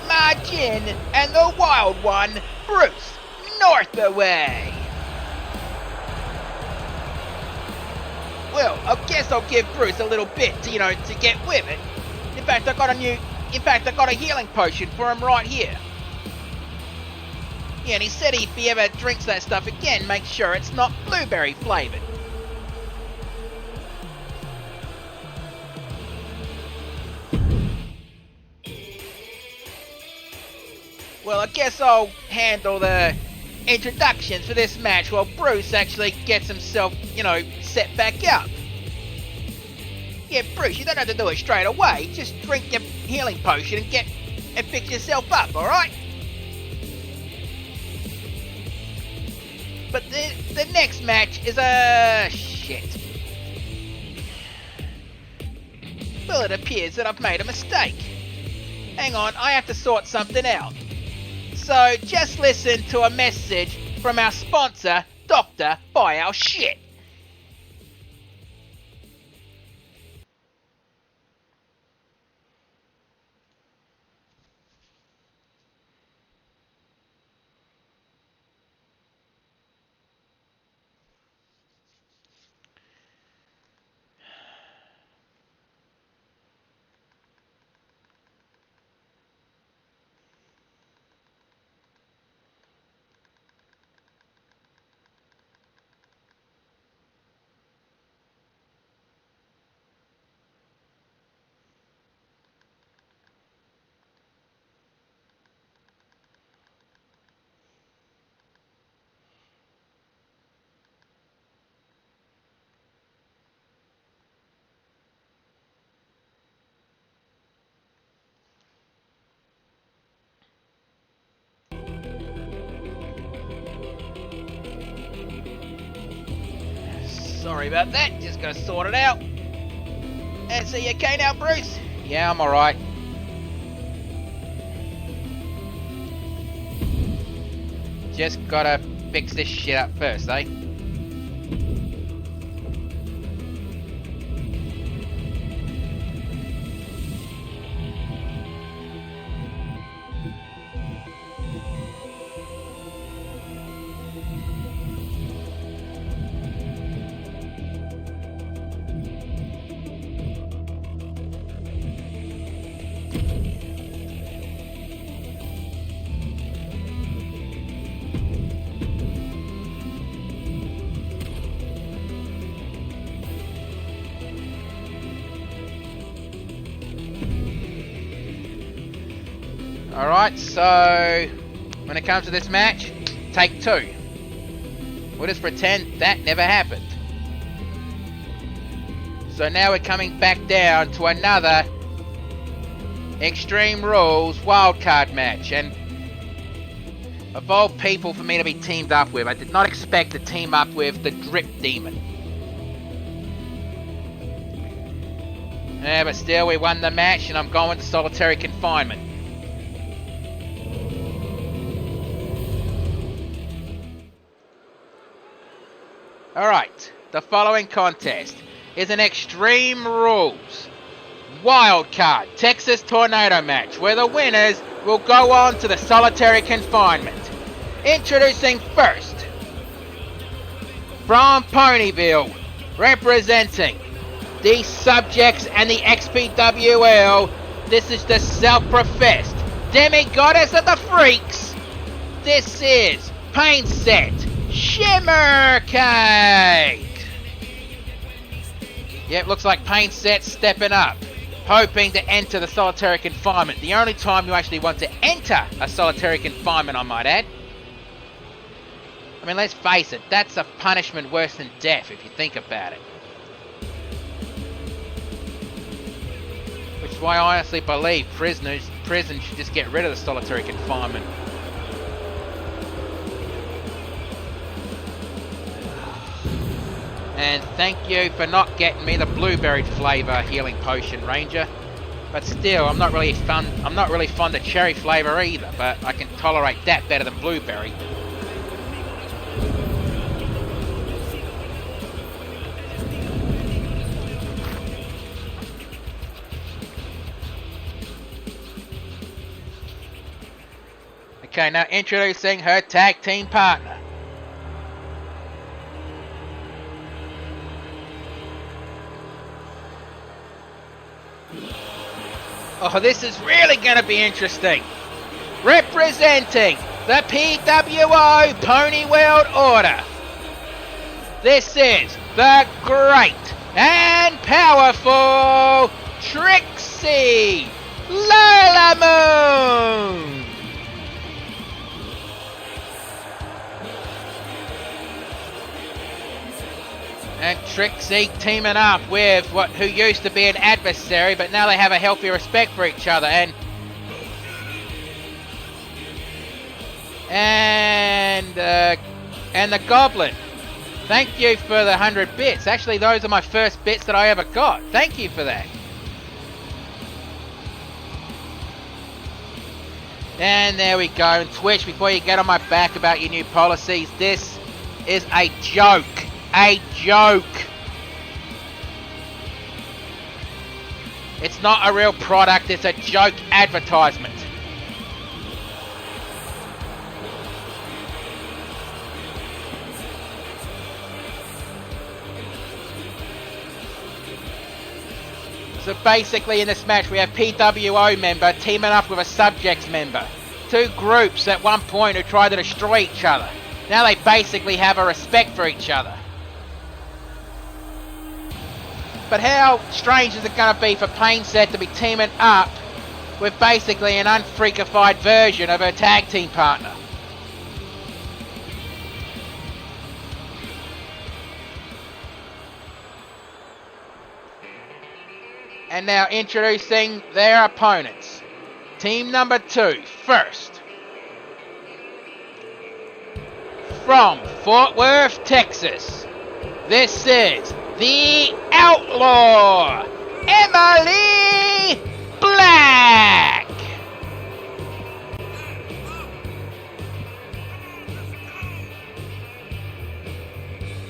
Margin and the wild one, Bruce Northaway. Well, I guess I'll give Bruce a little bit to, to get with it. In fact, I got a healing potion for him right here. Yeah, and he said if he ever drinks that stuff again, make sure it's not blueberry flavoured. Well, I guess I'll handle the introductions for this match while Bruce actually gets himself, set back up. Yeah, Bruce, you don't have to do it straight away. Just drink your healing potion and fix yourself up, alright? But the next match is shit. Well, it appears that I've made a mistake. Hang on, I have to sort something out. So, just listen to a message from our sponsor, Dr. Buy Our Shit. Sorry about that, just gotta sort it out. And so you okay now, Bruce? Yeah, I'm alright. Just gotta fix this shit up first, eh? Alright, so when it comes to this match, take two. We'll just pretend that never happened. So now we're coming back down to another Extreme Rules wildcard match, and of all people for me to be teamed up with, I did not expect to team up with the Drip Demon. Yeah, but still we won the match and I'm going to solitary confinement. Alright, the following contest is an Extreme Rules Wildcard Texas Tornado match where the winners will go on to the solitary confinement. Introducing first, from Ponyville, representing the Subjects and the XPWL, this is the self-professed Demigoddess of the Freaks. This is Pain Set Shimmer Cake. Yep, looks like Pain Set stepping up, hoping to enter the solitary confinement. The only time you actually want to enter a solitary confinement, I might add. I mean, let's face it, that's a punishment worse than death if you think about it. Which is why I honestly believe prison should just get rid of the solitary confinement. And thank you for not getting me the blueberry flavour healing potion, Ranger. But still, I'm not really fond of cherry flavour either, but I can tolerate that better than blueberry. Okay, now introducing her tag team partner. Oh, this is really going to be interesting. Representing the PWO Pony World Order, this is the great and powerful Trixie Lola Moon. And Trixie teaming up with who used to be an adversary, but now they have a healthy respect for each other. And the Goblin. Thank you for the 100 bits. Actually, those are my first bits that I ever got. Thank you for that. And there we go. And Twitch, before you get on my back about your new policies, this is a joke. A joke. It's not a real product, it's a joke advertisement. So basically in this match we have PWO member teaming up with a subjects member. Two groups at one point who tried to destroy each other. Now they basically have a respect for each other. But how strange is it going to be for Painset to be teaming up with basically an unfreakified version of her tag team partner? And now introducing their opponents. Team number 2, first. From Fort Worth, Texas, this is the Outlaw, Emily Black.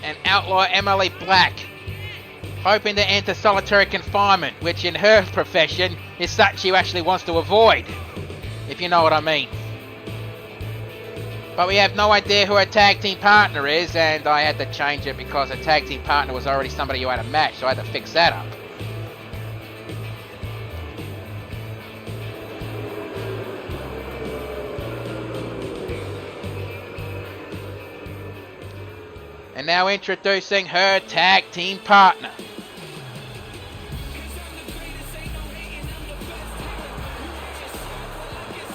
And Outlaw Emily Black, hoping to enter solitary confinement, which in her profession is such she actually wants to avoid, if you know what I mean. But we have no idea who her tag team partner is, and I had to change it because her tag team partner was already somebody who had a match, so I had to fix that up. And now introducing her tag team partner.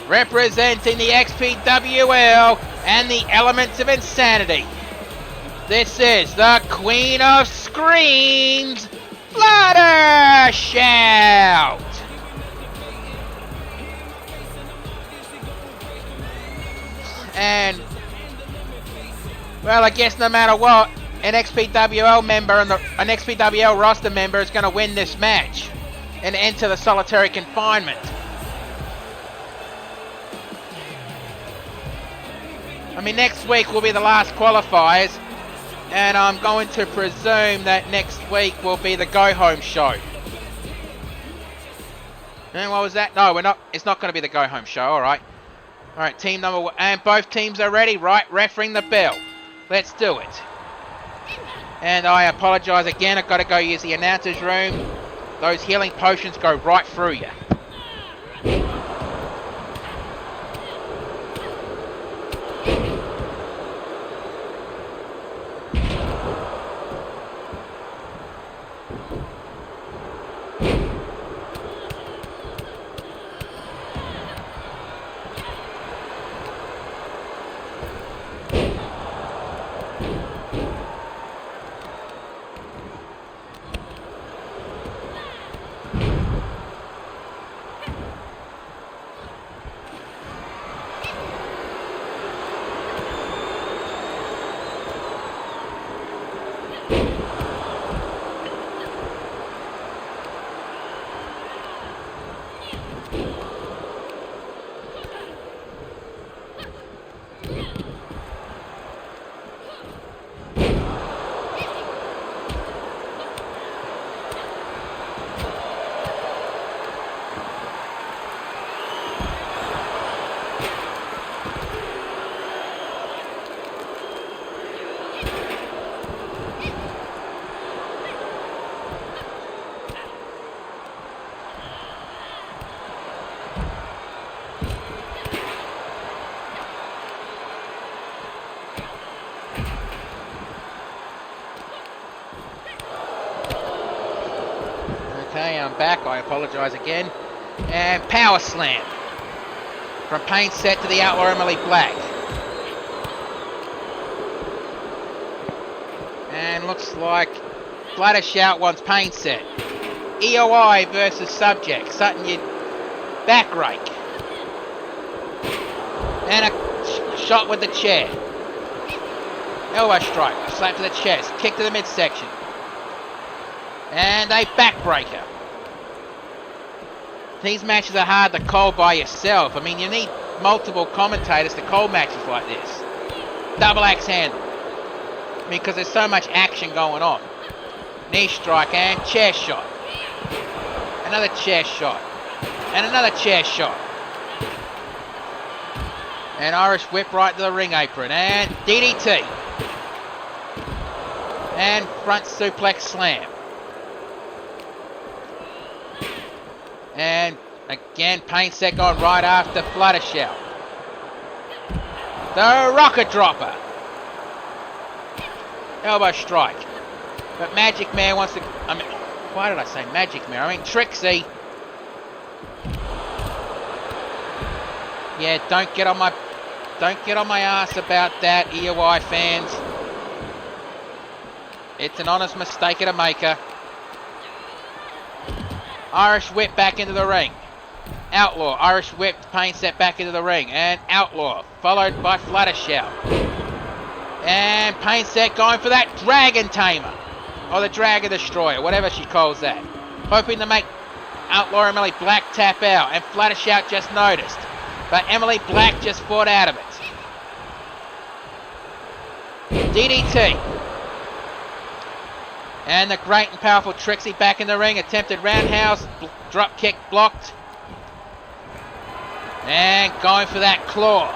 Representing the XPWL and the Elements of Insanity, this is the Queen of Screams, Flutter Shout. And, well, I guess no matter what, an XPWL member and an XPWL roster member is going to win this match and enter the solitary confinement. I mean, next week will be the last qualifiers, and I'm going to presume that next week will be the go-home show. And what was that? No, we're not. It's not going to be the go-home show. All right. Team number 1, and both teams are ready. Right, refereeing the bell. Let's do it. And I apologise again. I've got to go use the announcer's room. Those healing potions go right through you. Okay, I'm back. I apologise again. And power slam. From pain set to the Outlaw Emily Black. And looks like Flutter Shout wants pain set. EOI versus Subject. Sutton, you back rake. And a shot with the chair. Elbow strike. Slap to the chest. Kick to the midsection. And a backbreaker. These matches are hard to call by yourself. I mean, you need multiple commentators to call matches like this. Double axe handle. I mean, because there's so much action going on. Knee strike and chair shot. Another chair shot. And another chair shot. And Irish whip right to the ring apron. And DDT. And front suplex slam. And again, pain set on right after Flutter Shout. The rocket dropper. Elbow strike. But Magic Man wants to... I mean, why did I say Magic Man? I mean Trixie. Yeah, don't get on my ass about that, EOI fans. It's an honest mistake of a maker. Irish whip back into the ring. Outlaw, Irish whip, pain set back into the ring. And Outlaw, followed by Flutter Shout. And pain set going for that Dragon Tamer. Or the Dragon Destroyer, whatever she calls that. Hoping to make Outlaw Emily Black tap out. And Flutter Shout just noticed. But Emily Black just fought out of it. DDT. And the great and powerful Trixie back in the ring. Attempted roundhouse. Drop kick blocked. And going for that claw.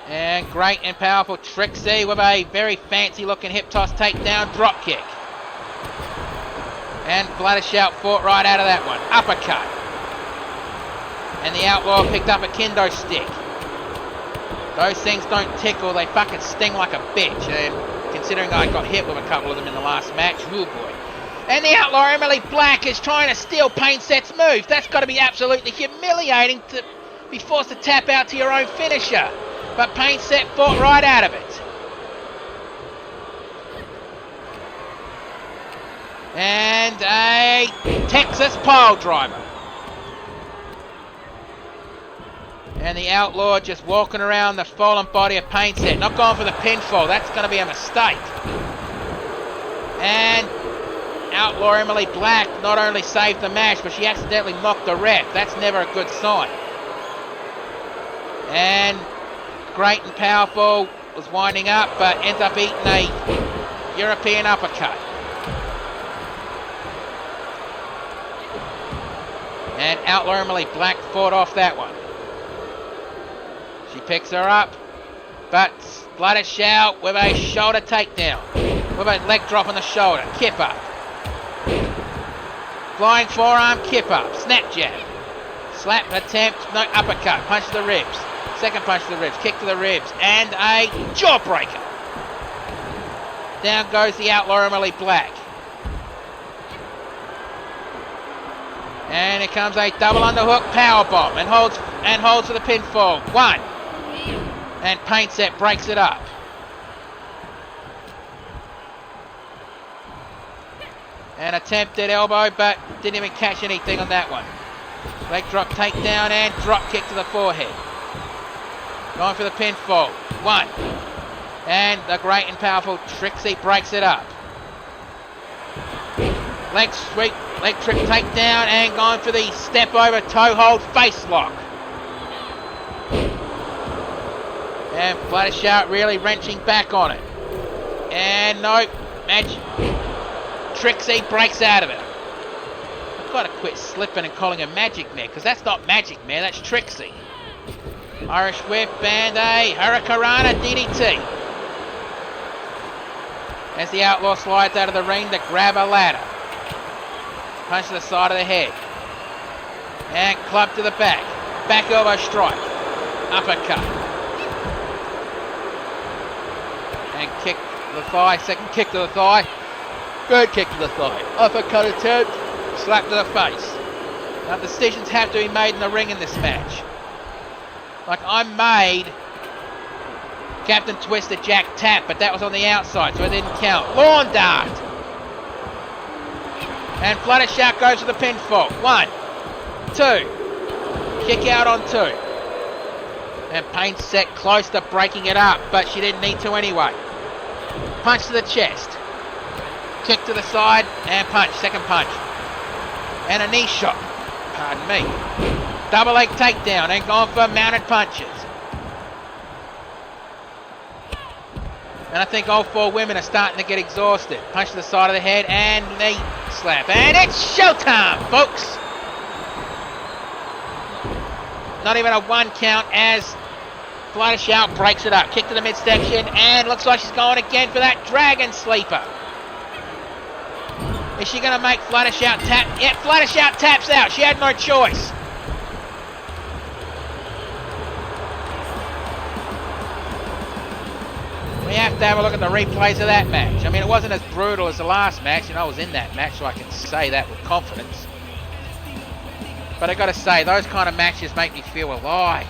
And great and powerful Trixie with a very fancy looking hip toss takedown drop kick. And Flutter Shout fought right out of that one. Uppercut. And the Outlaw picked up a kendo stick. Those things don't tickle, they fucking sting like a bitch. And considering I got hit with a couple of them in the last match, oh boy. And the Outlaw Emily Black is trying to steal Pain Set's move. That's got to be absolutely humiliating to be forced to tap out to your own finisher. But Pain Set fought right out of it. And a Texas pile driver. And the Outlaw just walking around the fallen body of Pain Set. Not going for the pinfall. That's going to be a mistake. And Outlaw Emily Black not only saved the match, but she accidentally mocked the ref. That's never a good sign. And great and powerful was winding up, but ends up eating a European uppercut. And Outlaw Emily Black fought off that one. She picks her up, but Flutter Shout with a shoulder takedown. With a leg drop on the shoulder. Kip up. Flying forearm, kip up. Snap jab. Slap attempt, no uppercut. Punch to the ribs. Second punch to the ribs. Kick to the ribs. And a jawbreaker. Down goes the Outlaw Emily Black. And here comes a double underhook powerbomb and holds for the pinfall. One. And Pain Set breaks it up. An attempted elbow, but didn't even catch anything on that one. Leg drop takedown and drop kick to the forehead. Going for the pinfall. One. And the great and powerful Trixie breaks it up. Leg sweep, leg trick takedown, and going for the step over toe hold face lock. And Flutter Shout really wrenching back on it. And no, Trixie breaks out of it. I've got to quit slipping and calling her Magic Mare, because that's not Magic Mare, that's Trixie. Irish whip and a Hurricanrana DDT. As the Outlaw slides out of the ring to grab a ladder. Punch to the side of the head. And club to the back. Back elbow strike. Uppercut. And kick to the thigh. Second kick to the thigh. Bird kick to the thigh. Uppercut attempt. Slap to the face. Now decisions have to be made in the ring in this match. Like I made Captain Twister Jack tap, but that was on the outside, so it didn't count. Lawn dart. And Fluttershy goes for the pinfall. 1, 2. Kick out on 2. And Payne set close to breaking it up, but she didn't need to anyway. Punch to the chest. Kick to the side and punch. Second punch. And a knee shot. Pardon me. Double leg takedown and gone for mounted punches. And I think all 4 women are starting to get exhausted. Punch to the side of the head and knee slap. And it's showtime, folks. Not even a 1 count as Fluttershy breaks it up. Kick to the midsection and looks like she's going again for that dragon sleeper. Is she going to make Fluttershy tap? Yeah, Fluttershy taps out. She had no choice. We have to have a look at the replays of that match. I mean, it wasn't as brutal as the last match, and I was in that match, so I can say that with confidence. But I got to say, those kind of matches make me feel alive.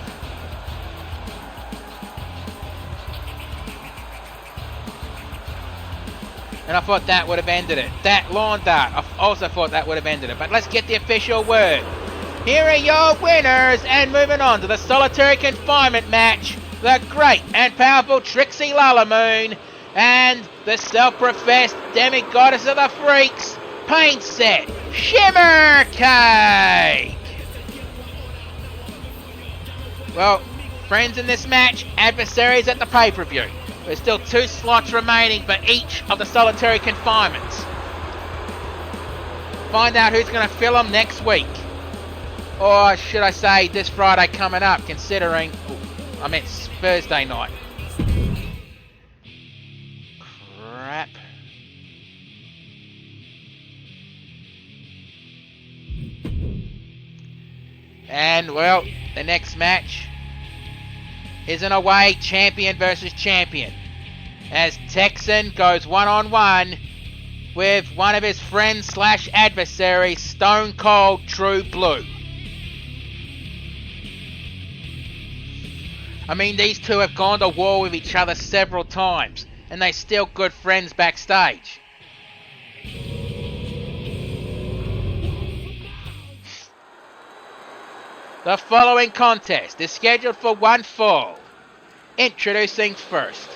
And I thought that would have ended it. That lawn dart, I also thought that would have ended it. But let's get the official word. Here are your winners, and moving on to the solitary confinement match. The great and powerful Trixie Lalamoon and the self-professed demigoddess of the freaks, Paint Set Shimmer Cake. Well, friends in this match, adversaries at the pay-per-view. There's still 2 slots remaining for each of the solitary confinements. Find out who's going to fill them next week. Or should I say this Friday coming up, considering... I meant Thursday night. Crap. And, well, the next match is an away champion versus champion. As Texan goes one-on-one with one of his friends slash adversaries, Stone Cold True Blue. I mean, these two have gone to war with each other several times, and they're still good friends backstage. The following contest is scheduled for one fall. Introducing first.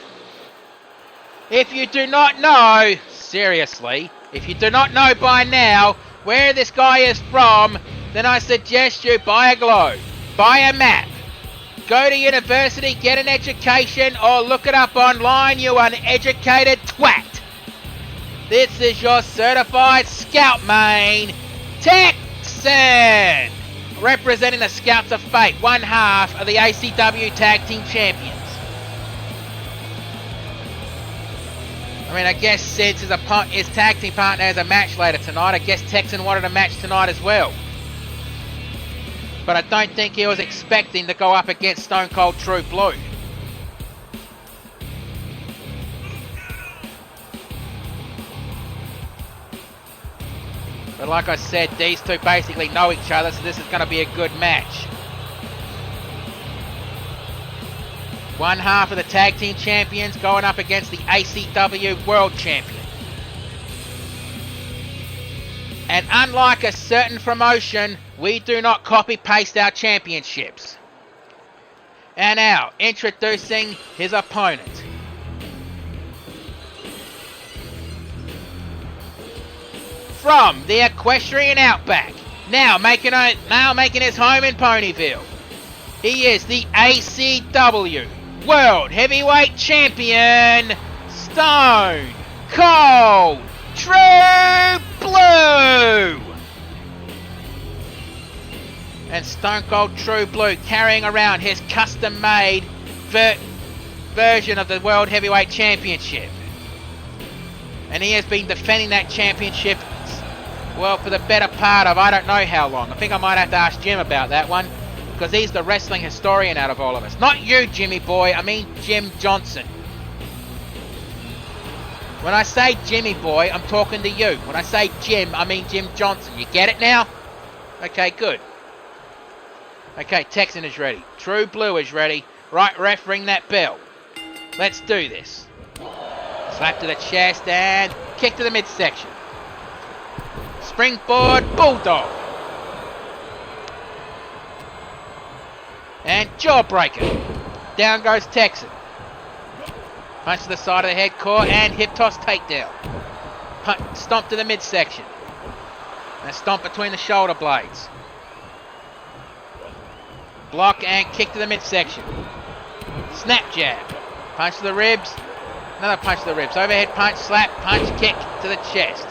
If you do not know, seriously, if you do not know by now where this guy is from, then I suggest you buy a globe, buy a map, go to university, get an education, or look it up online, you uneducated twat. This is your certified scout main, Texan, representing the Scouts of Fate, one half of the ACW Tag Team Champions. I mean, I guess since his tag team partner has a match later tonight, I guess Texan wanted a match tonight as well. But I don't think he was expecting to go up against Stone Cold True Blue. But like I said, these two basically know each other, so this is going to be a good match. One half of the Tag Team Champions going up against the ACW World Champion. And unlike a certain promotion, we do not copy-paste our championships. And now, introducing his opponent. From the Equestrian Outback, now making his home in Ponyville, he is the ACW World Heavyweight Champion, Stone Cold True Blue. And Stone Cold True Blue carrying around his custom-made version of the World Heavyweight Championship. And he has been defending that championship, well, for the better part of I don't know how long. I think I might have to ask Jim about that one, because he's the wrestling historian out of all of us. Not you, Jimmy boy, I mean Jim Johnson. When I say Jimmy boy, I'm talking to you. When I say Jim, I mean Jim Johnson. You get it now? Okay, good. Okay, Texan is ready. True Blue is ready. Right, ref, ring that bell. Let's do this. Slap to the chest and kick to the midsection. Springboard Bulldog. And jawbreaker. Down goes Texan. Punch to the side of the head, core, and hip toss takedown. Stomp to the midsection. And a stomp between the shoulder blades. Block and kick to the midsection. Snap jab. Punch to the ribs. Another punch to the ribs. Overhead punch, slap, punch, kick to the chest.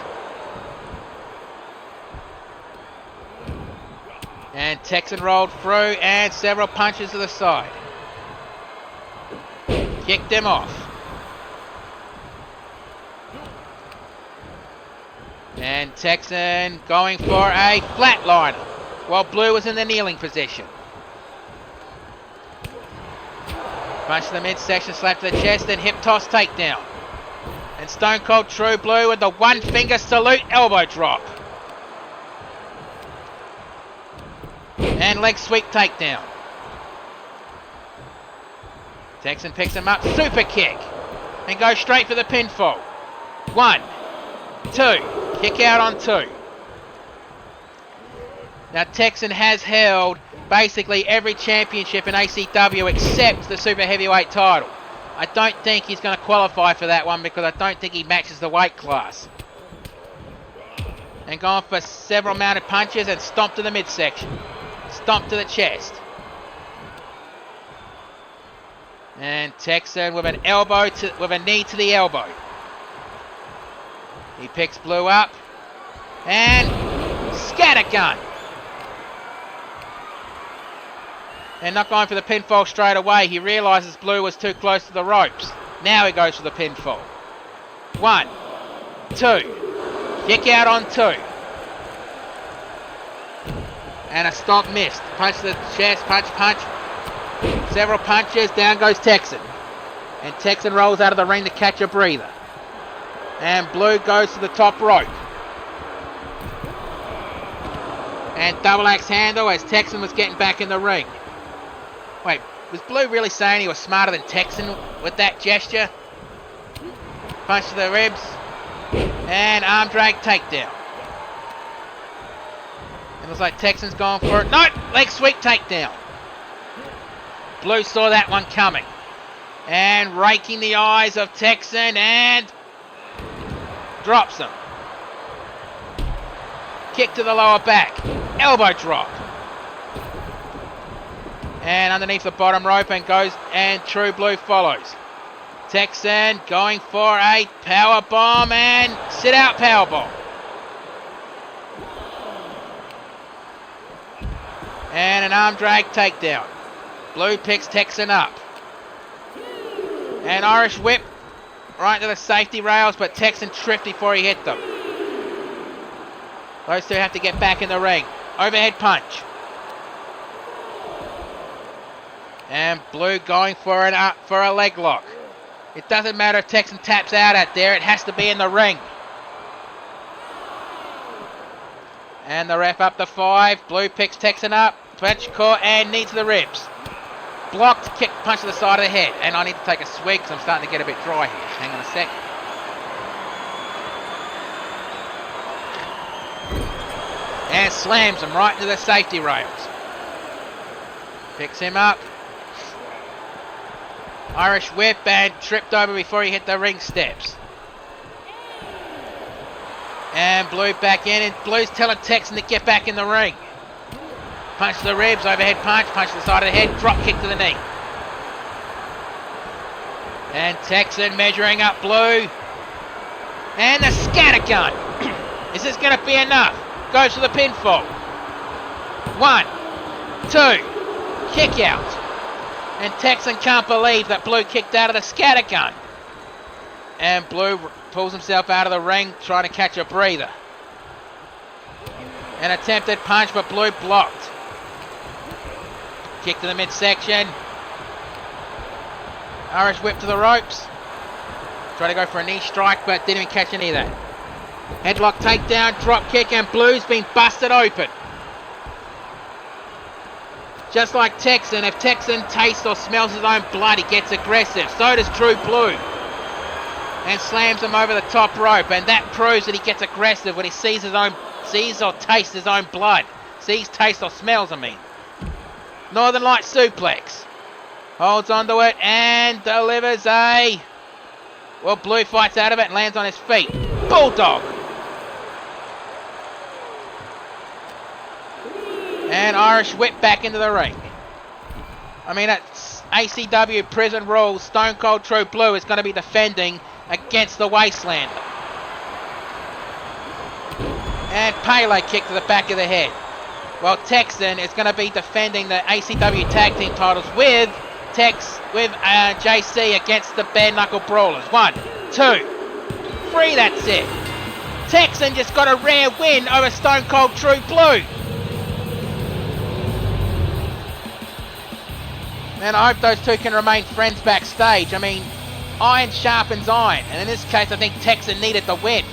And Texan rolled through and several punches to the side. Kicked him off. And Texan going for a flatliner while Blue was in the kneeling position. Punch to the midsection, slap to the chest, and hip toss takedown. And Stone Cold True Blue with the one finger salute elbow drop. And leg sweep takedown. Texan picks him up, super kick. And goes straight for the pinfall. 1, 2. Kick out on 2. Now Texan has held basically every championship in ACW except the super heavyweight title. I don't think he's going to qualify for that one because I don't think he matches the weight class. And going for several mounted punches and stomp to the midsection. Stomp to the chest. And Texan with an elbow with a knee to the elbow. He picks Blue up and scattergun. And not going for the pinfall straight away. He realises Blue was too close to the ropes. Now he goes for the pinfall. 1, 2. Kick out on 2. And a stomp missed. Punch to the chest, punch, punch. Several punches, down goes Texan. And Texan rolls out of the ring to catch a breather. And Blue goes to the top rope. And double axe handle as Texan was getting back in the ring. Wait, was Blue really saying he was smarter than Texan with that gesture? Punch to the ribs. And arm drag takedown. It looks like Texan's gone for it. No! Leg sweep takedown. Blue saw that one coming. And raking the eyes of Texan and drops him. Kick to the lower back. Elbow drop. And underneath the bottom rope and goes, and True Blue follows. Texan going for a power bomb and sit out power bomb. And an arm drag takedown. Blue picks Texan up. And Irish whip right to the safety rails, but Texan tripped before he hit them. Those two have to get back in the ring. Overhead punch. And Blue going for a leg lock. It doesn't matter if Texan taps out at there. It has to be in the ring. And the ref up to 5. Blue picks Texan up. Punch, core, and knee to the ribs. Blocked, kick, punch to the side of the head. And I need to take a swig because I'm starting to get a bit dry here. Hang on a sec. And slams him right into the safety rails. Picks him up. Irish whip and tripped over before he hit the ring steps. And Blue back in, and Blue's telling Texan to get back in the ring. Punch to the ribs, overhead punch, punch to the side of the head, drop kick to the knee. And Texan measuring up Blue. And the scattergun. Is this going to be enough? Goes for the pinfall. 1, 2, kick out. And Texan can't believe that Blue kicked out of the scattergun. And Blue pulls himself out of the ring, trying to catch a breather. An attempted punch, but Blue blocked. Kick to the midsection. Irish whip to the ropes. Try to go for a knee strike, but didn't even catch any of that. Headlock takedown, drop kick, and Blue's been busted open. Just like Texan, if Texan tastes or smells his own blood, he gets aggressive. So does True Blue. And slams him over the top rope, and that proves that he gets aggressive when he sees or tastes his own blood. Sees, tastes, or smells, I mean. Northern Light suplex. Holds onto it and delivers a... Well, Blue fights out of it and lands on his feet. Bulldog. And Irish whip back into the ring. I mean, it's ACW Prison Rules. Stone Cold True Blue is going to be defending against the Wastelander. And Pele kick to the back of the head. While Texan is going to be defending the ACW Tag Team titles with JC against the Bare Knuckle Brawlers. 1, 2, 3, that's it. Texan just got a rare win over Stone Cold True Blue. And I hope those two can remain friends backstage. I mean, iron sharpens iron. And in this case, I think Texan needed the win.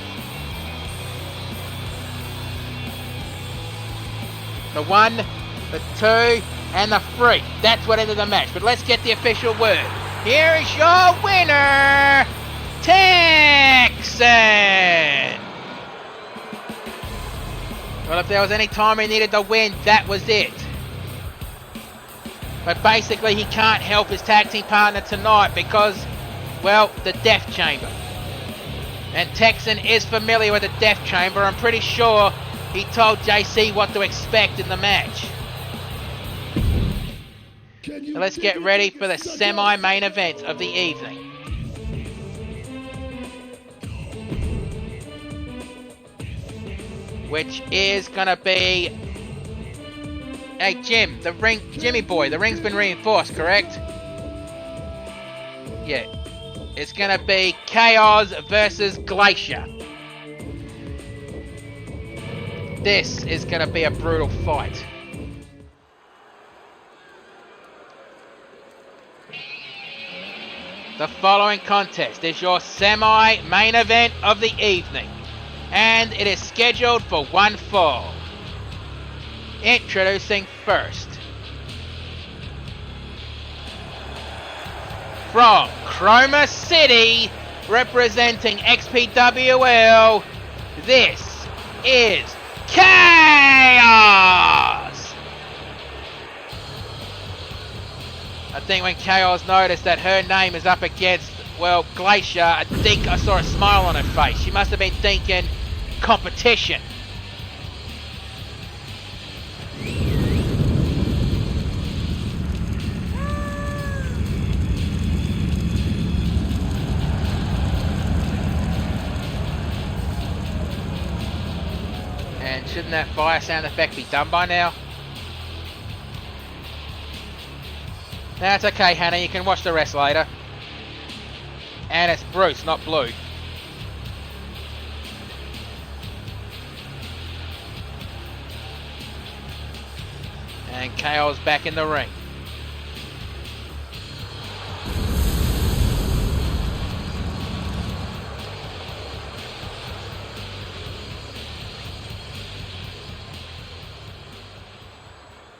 The 1, the 2, and the 3. That's what ended the match. But let's get the official word. Here is your winner, Texan. Well, if there was any time he needed to win, that was it. But basically, he can't help his tag team partner tonight because, well, the Death Chamber. And Texan is familiar with the Death Chamber. I'm pretty sure he told JC what to expect in the match. So let's get ready for the semi-main event of the evening. Which is going to be... Hey, Jim, Jimmy boy, the ring's been reinforced, correct? Yeah. It's going to be Chaos versus Glacier. This is going to be a brutal fight. The following contest is your semi-main event of the evening. And it is scheduled for one fall. Introducing first, from Chroma City, representing XPWL, this is Chaos! I think when Chaos noticed that her name is up against, well, Glacier, I think I saw a smile on her face. She must have been thinking competition. And shouldn't that fire sound effect be done by now? That's okay, Hannah, you can watch the rest later. And it's Bruce, not Blue. And KO's back in the ring.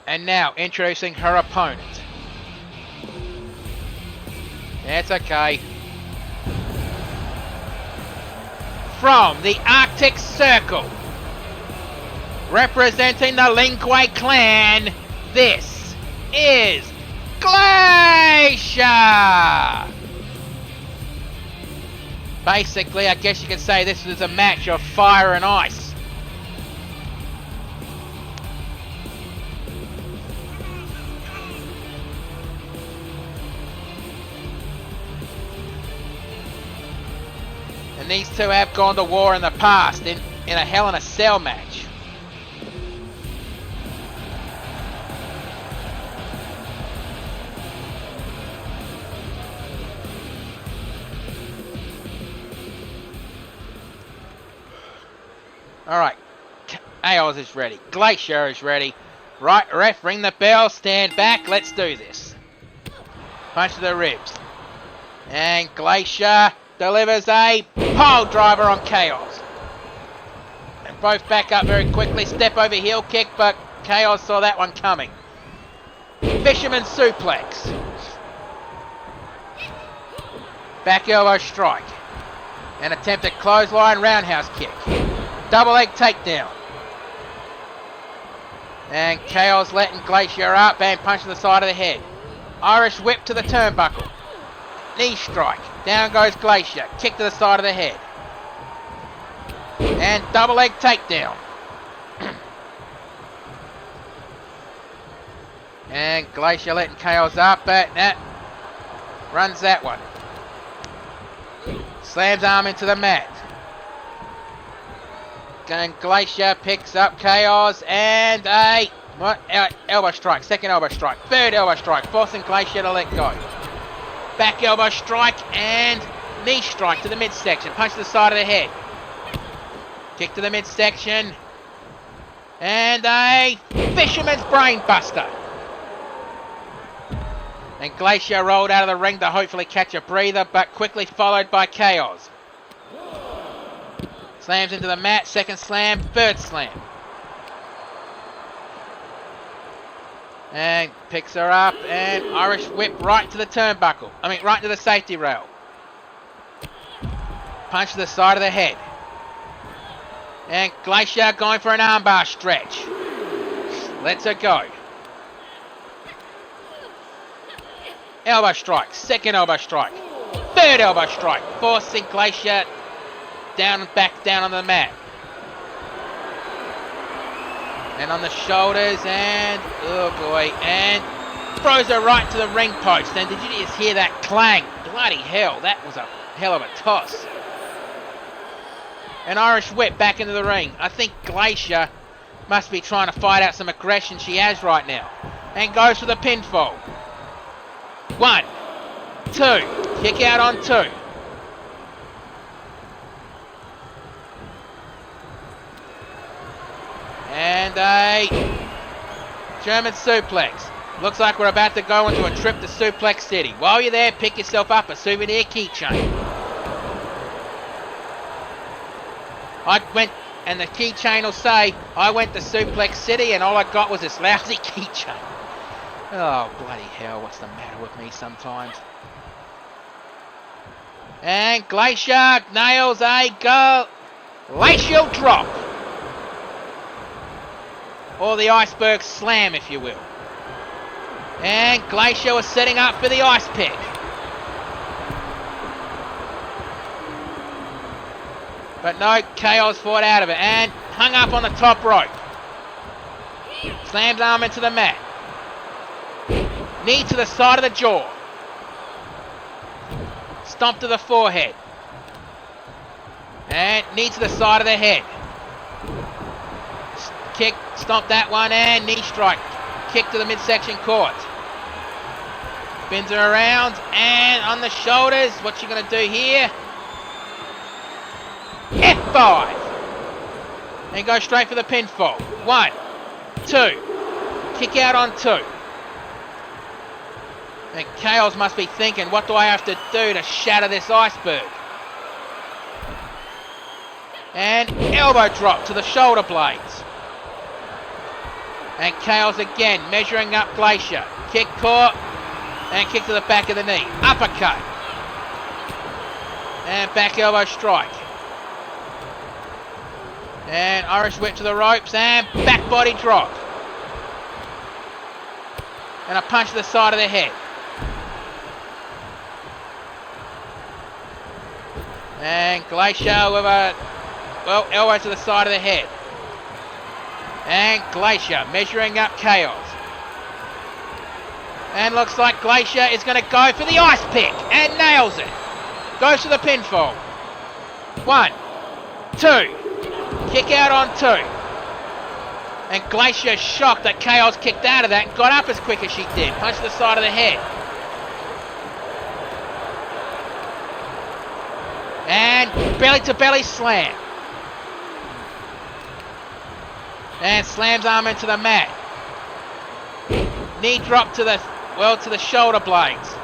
And now, introducing her opponent. That's okay. From the Arctic Circle, representing the Lingway clan, this is Glacier! Basically, I guess you could say this is a match of fire and ice. And these two have gone to war in the past in a Hell in a Cell match. Alright, Chaos is ready. Glacier is ready. Right, ref, ring the bell, stand back, let's do this. Punch to the ribs. And Glacier delivers a pile driver on Chaos. And both back up very quickly. Step over heel kick, but Chaos saw that one coming. Fisherman suplex. Back elbow strike. An attempted clothesline roundhouse kick. Double leg takedown. And Chaos letting Glacier up and punch to the side of the head. Irish whip to the turnbuckle. Knee strike. Down goes Glacier. Kick to the side of the head. And double leg takedown. And Glacier letting Chaos up, but nah, runs that one. Slams arm into the mat. And Glacier picks up Chaos and a elbow strike, second elbow strike, third elbow strike, forcing Glacier to let go. Back elbow strike and knee strike to the midsection, punch to the side of the head. Kick to the midsection and a fisherman's brain buster. And Glacier rolled out of the ring to hopefully catch a breather, but quickly followed by Chaos. Slams into the mat, second slam, third slam. And picks her up and Irish whip right to the turnbuckle. Right to the safety rail. Punch to the side of the head. And Glacier going for an armbar stretch. Lets her go. Elbow strike, second elbow strike, third elbow strike, forcing Glacier back down on the mat. And on the shoulders and, oh boy, and throws her right to the ring post. And did you just hear that clang? Bloody hell, that was a hell of a toss. An Irish whip back into the ring. I think Glacier must be trying to fight out some aggression she has right now. And goes for the pinfall. 1, 2, kick out on 2. And a German suplex. Looks like we're about to go into a trip to Suplex City. While you're there, pick yourself up a souvenir keychain. I went, and the keychain will say, I went to Suplex City and all I got was this lousy keychain. Oh, bloody hell, what's the matter with me sometimes? And Glacier nails a glacial drop. Or the iceberg slam, if you will. And Glacier was setting up for the ice pick. But no, Chaos fought out of it and hung up on the top rope. Slams arm into the mat. Knee to the side of the jaw. Stomp to the forehead. And knee to the side of the head. Kick, stomp that one, and knee strike. Kick to the midsection court. Spins her around, and on the shoulders, what's she going to do here? F5! And go straight for the pinfall. 1, 2. Kick out on 2. And Chaos must be thinking, what do I have to do to shatter this iceberg? And elbow drop to the shoulder blades. And Chaos again, measuring up Glacier. Kick caught, and kick to the back of the knee. Uppercut. And back elbow strike. And Irish whip to the ropes, and back body drop. And a punch to the side of the head. And Glacier with a, elbow to the side of the head. And Glacier measuring up Chaos. And looks like Glacier is going to go for the ice pick and nails it. Goes to the pinfall. 1, 2. Kick out on 2. And Glacier shocked that Chaos kicked out of that and got up as quick as she did. Punch to the side of the head. And belly to belly slam. And slams arm into the mat. Knee drop to the shoulder blades.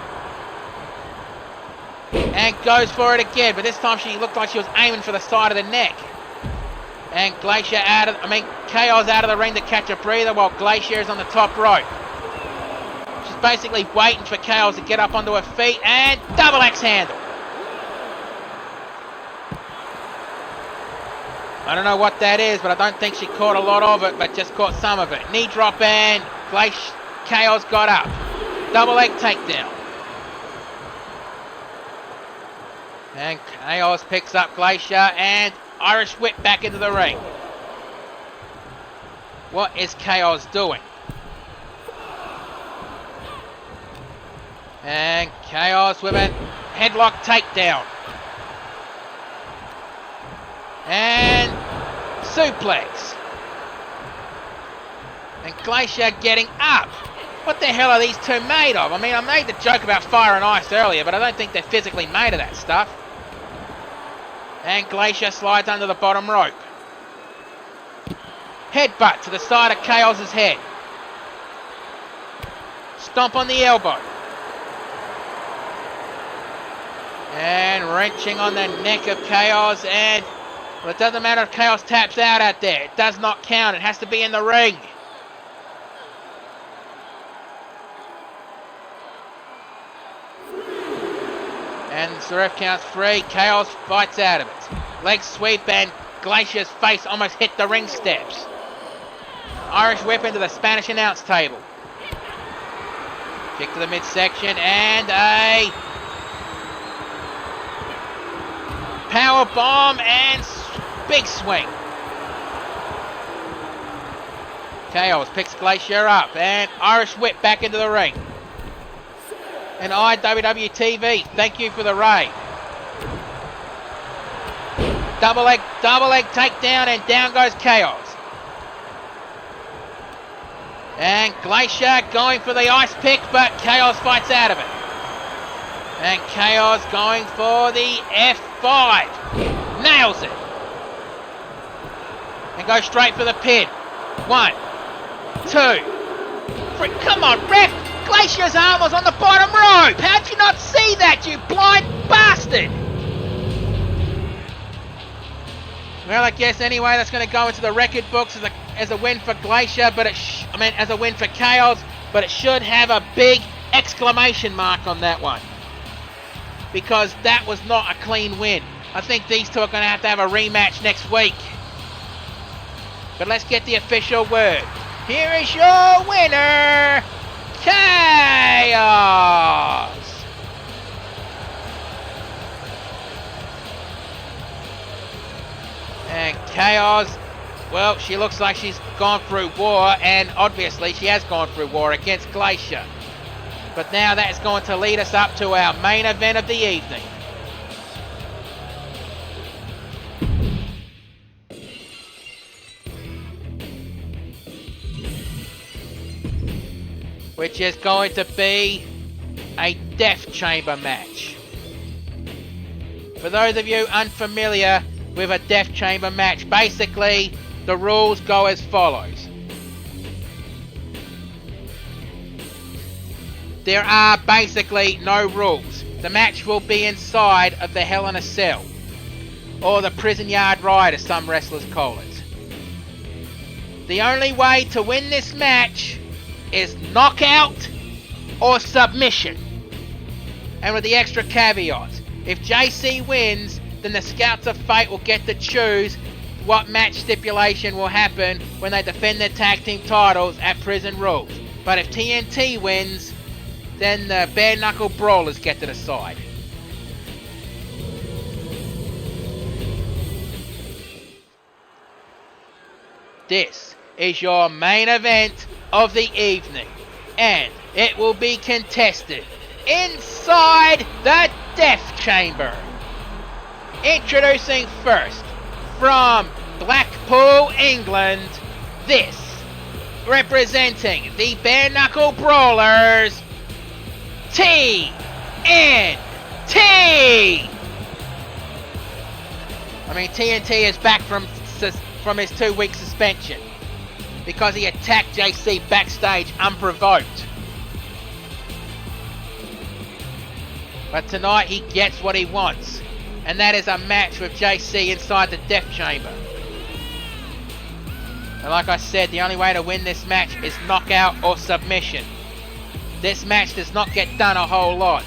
And goes for it again, but this time she looked like she was aiming for the side of the neck. And Chaos out of the ring to catch a breather while Glacier is on the top rope. She's basically waiting for Chaos to get up onto her feet and double axe handle. I don't know what that is, but I don't think she caught a lot of it, but just caught some of it. Knee drop and Chaos got up. Double leg takedown. And Chaos picks up Glacier and Irish whip back into the ring. What is Chaos doing? And Chaos with a headlock takedown. And suplex. And Glacier getting up. What the hell are these two made of? I mean, I made the joke about fire and ice earlier, but I don't think they're physically made of that stuff. And Glacier slides under the bottom rope. Headbutt to the side of Chaos's head. Stomp on the elbow. And wrenching on the neck of Chaos. And well, it doesn't matter if Chaos taps out out there. It does not count. It has to be in the ring. And the ref counts 3. Chaos fights out of it. Leg sweep and Glacier's face almost hit the ring steps. Irish whip into the Spanish announce table. Kick to the midsection and a power bomb and big swing. Chaos picks Glacier up and Irish whip back into the ring. And ACW TV, thank you for the raid. Double leg takedown and down goes Chaos. And Glacier going for the ice pick, but Chaos fights out of it. And Chaos going for the F5. Nails it. And goes straight for the pin. 1, 2, 3. Come on, ref! Glacier's arm was on the bottom rope! How'd you not see that, you blind bastard? Well, I guess anyway, that's going to go into the record books as a win for Glacier, but as a win for Chaos, but it should have a big exclamation mark on that one. Because that was not a clean win. I think these two are going to have a rematch next week. But let's get the official word. Here is your winner, Chaos! And Chaos, well, she looks like she's gone through war, and obviously she has gone through war against Glacier. But now that is going to lead us up to our main event of the evening. Which is going to be a Death Chamber match. For those of you unfamiliar with a Death Chamber match, basically the rules go as follows. There are basically no rules. The match will be inside of the Hell in a Cell, or the prison yard ride as some wrestlers call it. The only way to win this match is knockout or submission. And with the extra caveat, if JC wins, then the Scouts of Fate will get to choose what match stipulation will happen when they defend their tag team titles at Prison Rules. But if TNT wins, then the Bare Knuckle Brawlers get to decide. This is your main event of the evening, and it will be contested inside the Death Chamber. Introducing first, from Blackpool, England, this, representing the Bare Knuckle Brawlers, TNT! I mean, TNT is back from his 2-week suspension because he attacked JC backstage unprovoked. But tonight he gets what he wants. And that is a match with JC inside the Death Chamber. And like I said, the only way to win this match is knockout or submission. This match does not get done a whole lot.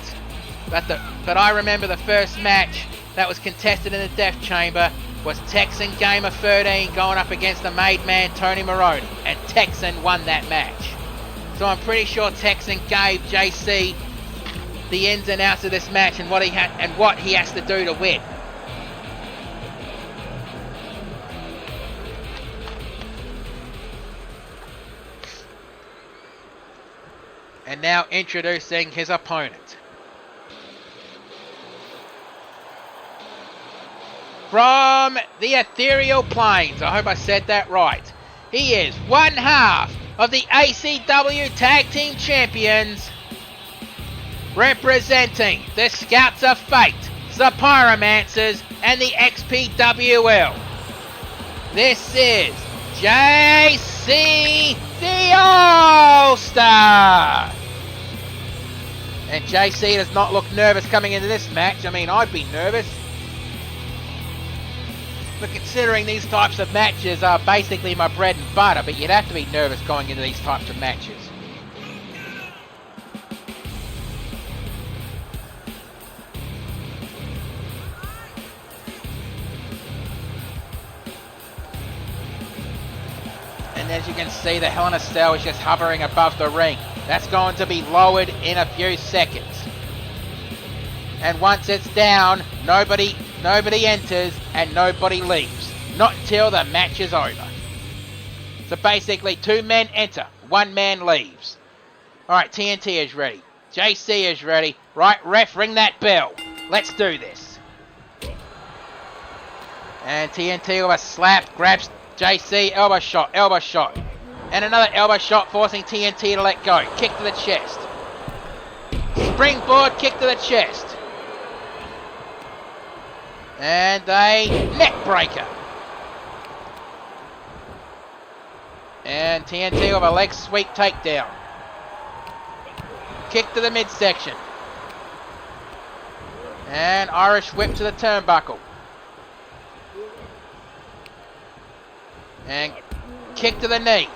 But I remember the first match that was contested in the Death Chamber was Texan Gamer 13 going up against the made man Tony Maroney. And Texan won that match. So I'm pretty sure Texan gave JC the ins and outs of this match and what he has to do to win. And now introducing his opponent. From the ethereal plains, I hope I said that right. He is one half of the ACW Tag Team Champions, representing the Scouts of Fate, the Pyromancers, and the XPWL. This is JC the All-Star. And JC does not look nervous coming into this match. I mean, I'd be nervous. But considering these types of matches are basically my bread and butter, but you'd have to be nervous going into these types of matches. And as you can see, the Hell in a Cell is just hovering above the ring. That's going to be lowered in a few seconds. And once it's down, nobody enters and nobody leaves. Not until the match is over. So basically, 2 men enter, 1 man leaves. Alright, TNT is ready. JC is ready. Right, ref, ring that bell. Let's do this. And TNT with a slap grabs JC, elbow shot. And another elbow shot forcing TNT to let go. Kick to the chest. Springboard kick to the chest. And a neck breaker. And TNT with a leg sweep takedown. Kick to the midsection. And Irish whip to the turnbuckle. And kick to the knee.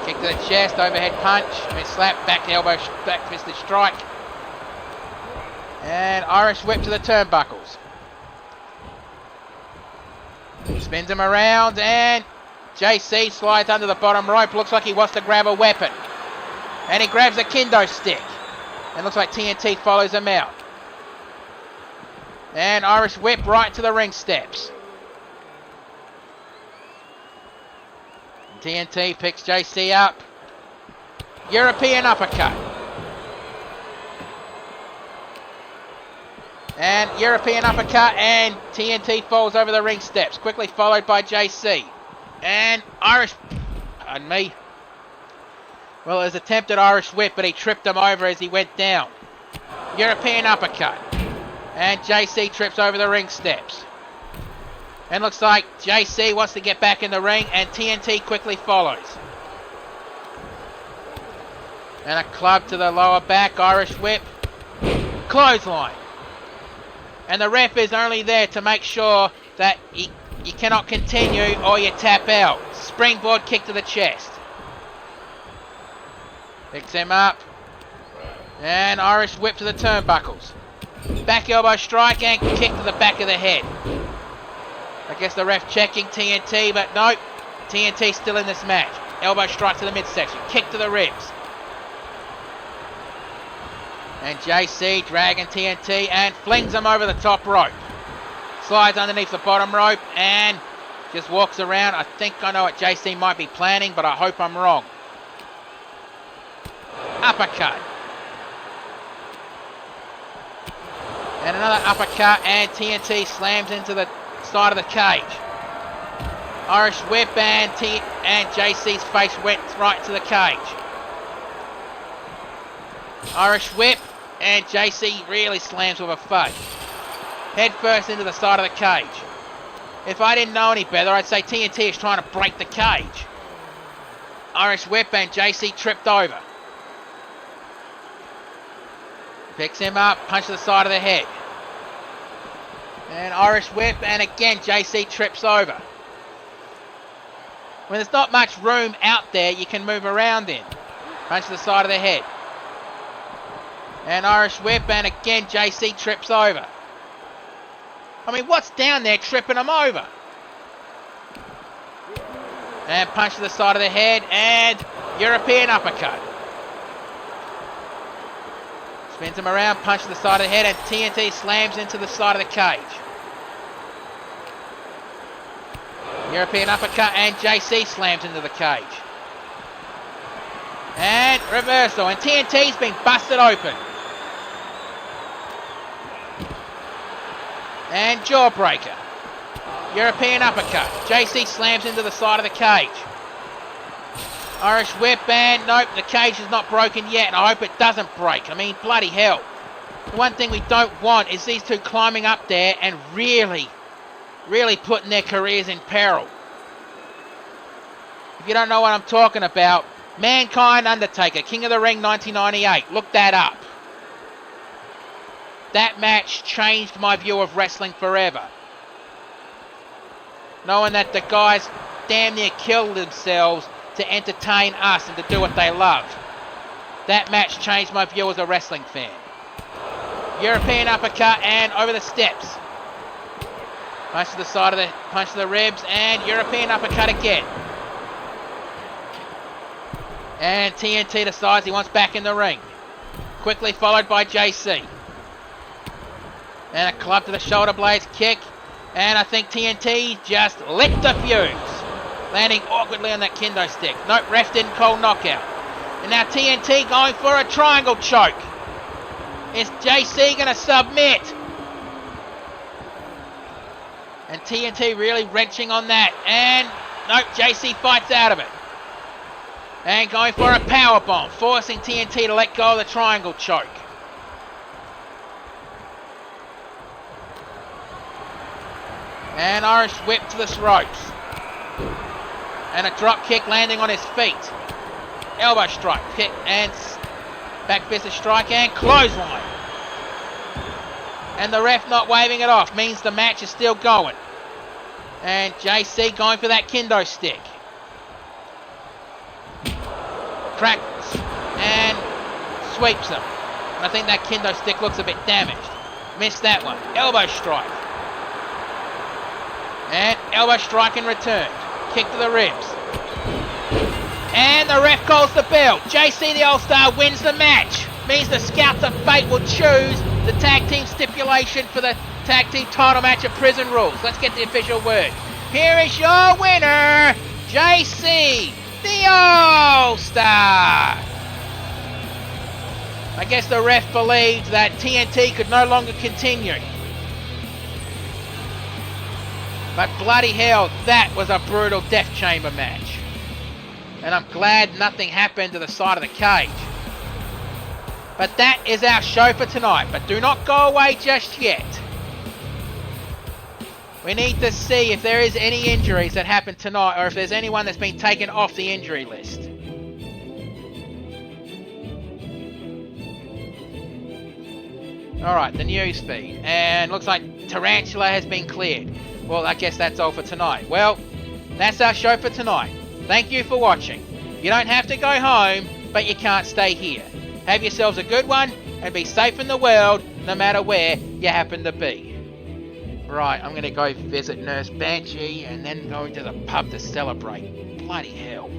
Kick to the chest, overhead punch, and slap, back elbow, back fisted strike. And Irish whip to the turnbuckles. Spins him around, and JC slides under the bottom rope. Looks like he wants to grab a weapon. And he grabs a kendo stick. And looks like TNT follows him out. And Irish whip right to the ring steps. TNT picks JC up. European uppercut. And European uppercut, and TNT falls over the ring steps, quickly followed by JC. And Irish, pardon me. Well, it was attempted Irish whip, but he tripped him over as he went down. European uppercut. And JC trips over the ring steps. And looks like JC wants to get back in the ring, and TNT quickly follows. And a club to the lower back, Irish whip. Clothesline. And the ref is only there to make sure that you cannot continue or you tap out. Springboard kick to the chest. Picks him up. And Irish whip to the turnbuckles. Back elbow strike and kick to the back of the head. I guess the ref checking TNT, but no. TNT still in this match. Elbow strike to the midsection. Kick to the ribs. And JC dragging TNT and flings him over the top rope. Slides underneath the bottom rope and just walks around. I think I know what JC might be planning, but I hope I'm wrong. Uppercut. And another uppercut, and TNT slams into the side of the cage. Irish whip, and JC's face went right to the cage. Irish whip, and JC really slams with a fudge. Head first into the side of the cage. If I didn't know any better, I'd say TNT is trying to break the cage. Irish whip, and JC tripped over. Picks him up, punch to the side of the head. And Irish whip, and again JC trips over. When there's not much room out there, you can move around in. Punch to the side of the head. And Irish whip, and again JC trips over. I mean, what's down there tripping him over? And punch to the side of the head, and European uppercut. Spins him around, punch to the side of the head, and TNT slams into the side of the cage. European uppercut, and JC slams into the cage. And reversal, and TNT's been busted open. And jawbreaker. European uppercut. JC slams into the side of the cage. Irish whip, and nope, the cage is not broken yet, and I hope it doesn't break. I mean, bloody hell. The one thing we don't want is these two climbing up there and really putting their careers in peril. If you don't know what I'm talking about, Mankind Undertaker, King of the Ring 1998. Look that up. That match changed my view of wrestling forever. Knowing that the guys damn near killed themselves to entertain us and to do what they love. That match changed my view as a wrestling fan. European uppercut, and over the steps. Punch to the side of the, punch to the ribs, and European uppercut again. And TNT decides he wants back in the ring. Quickly followed by JC. And a club to the shoulder blades kick. And I think TNT just lit the fuse. Landing awkwardly on that kendo stick. Nope, ref didn't call knockout. And now TNT going for a triangle choke. Is JC going to submit? And TNT really wrenching on that. And nope, JC fights out of it. And going for a powerbomb, forcing TNT to let go of the triangle choke. And Irish whip to the ropes. And a drop kick landing on his feet. Elbow strike, kick, and back fist strike, and clothesline. And the ref not waving it off means the match is still going. And JC going for that kendo stick. Cracks and sweeps them. And I think that kendo stick looks a bit damaged. Missed that one. Elbow strike. And elbow strike in return. Kick to the ribs. And the ref calls the bell. JC the All-Star wins the match. Means the Scouts of Fate will choose the tag team stipulation for the tag team title match at Prison Rules. Let's get the official word. Here is your winner, JC the All-Star. I guess the ref believed that TNT could no longer continue. But bloody hell, that was a brutal Death Chamber match. And I'm glad nothing happened to the side of the cage. But that is our show for tonight. But do not go away just yet. We need to see if there is any injuries that happened tonight, or if there's anyone that's been taken off the injury list. Alright, the news feed. And looks like Tarantula has been cleared. Well, I guess that's all for tonight. Well, that's our show for tonight. Thank you for watching. You don't have to go home, but you can't stay here. Have yourselves a good one, and be safe in the world, no matter where you happen to be. Right, I'm going to go visit Nurse Banshee, and then go to the pub to celebrate. Bloody hell.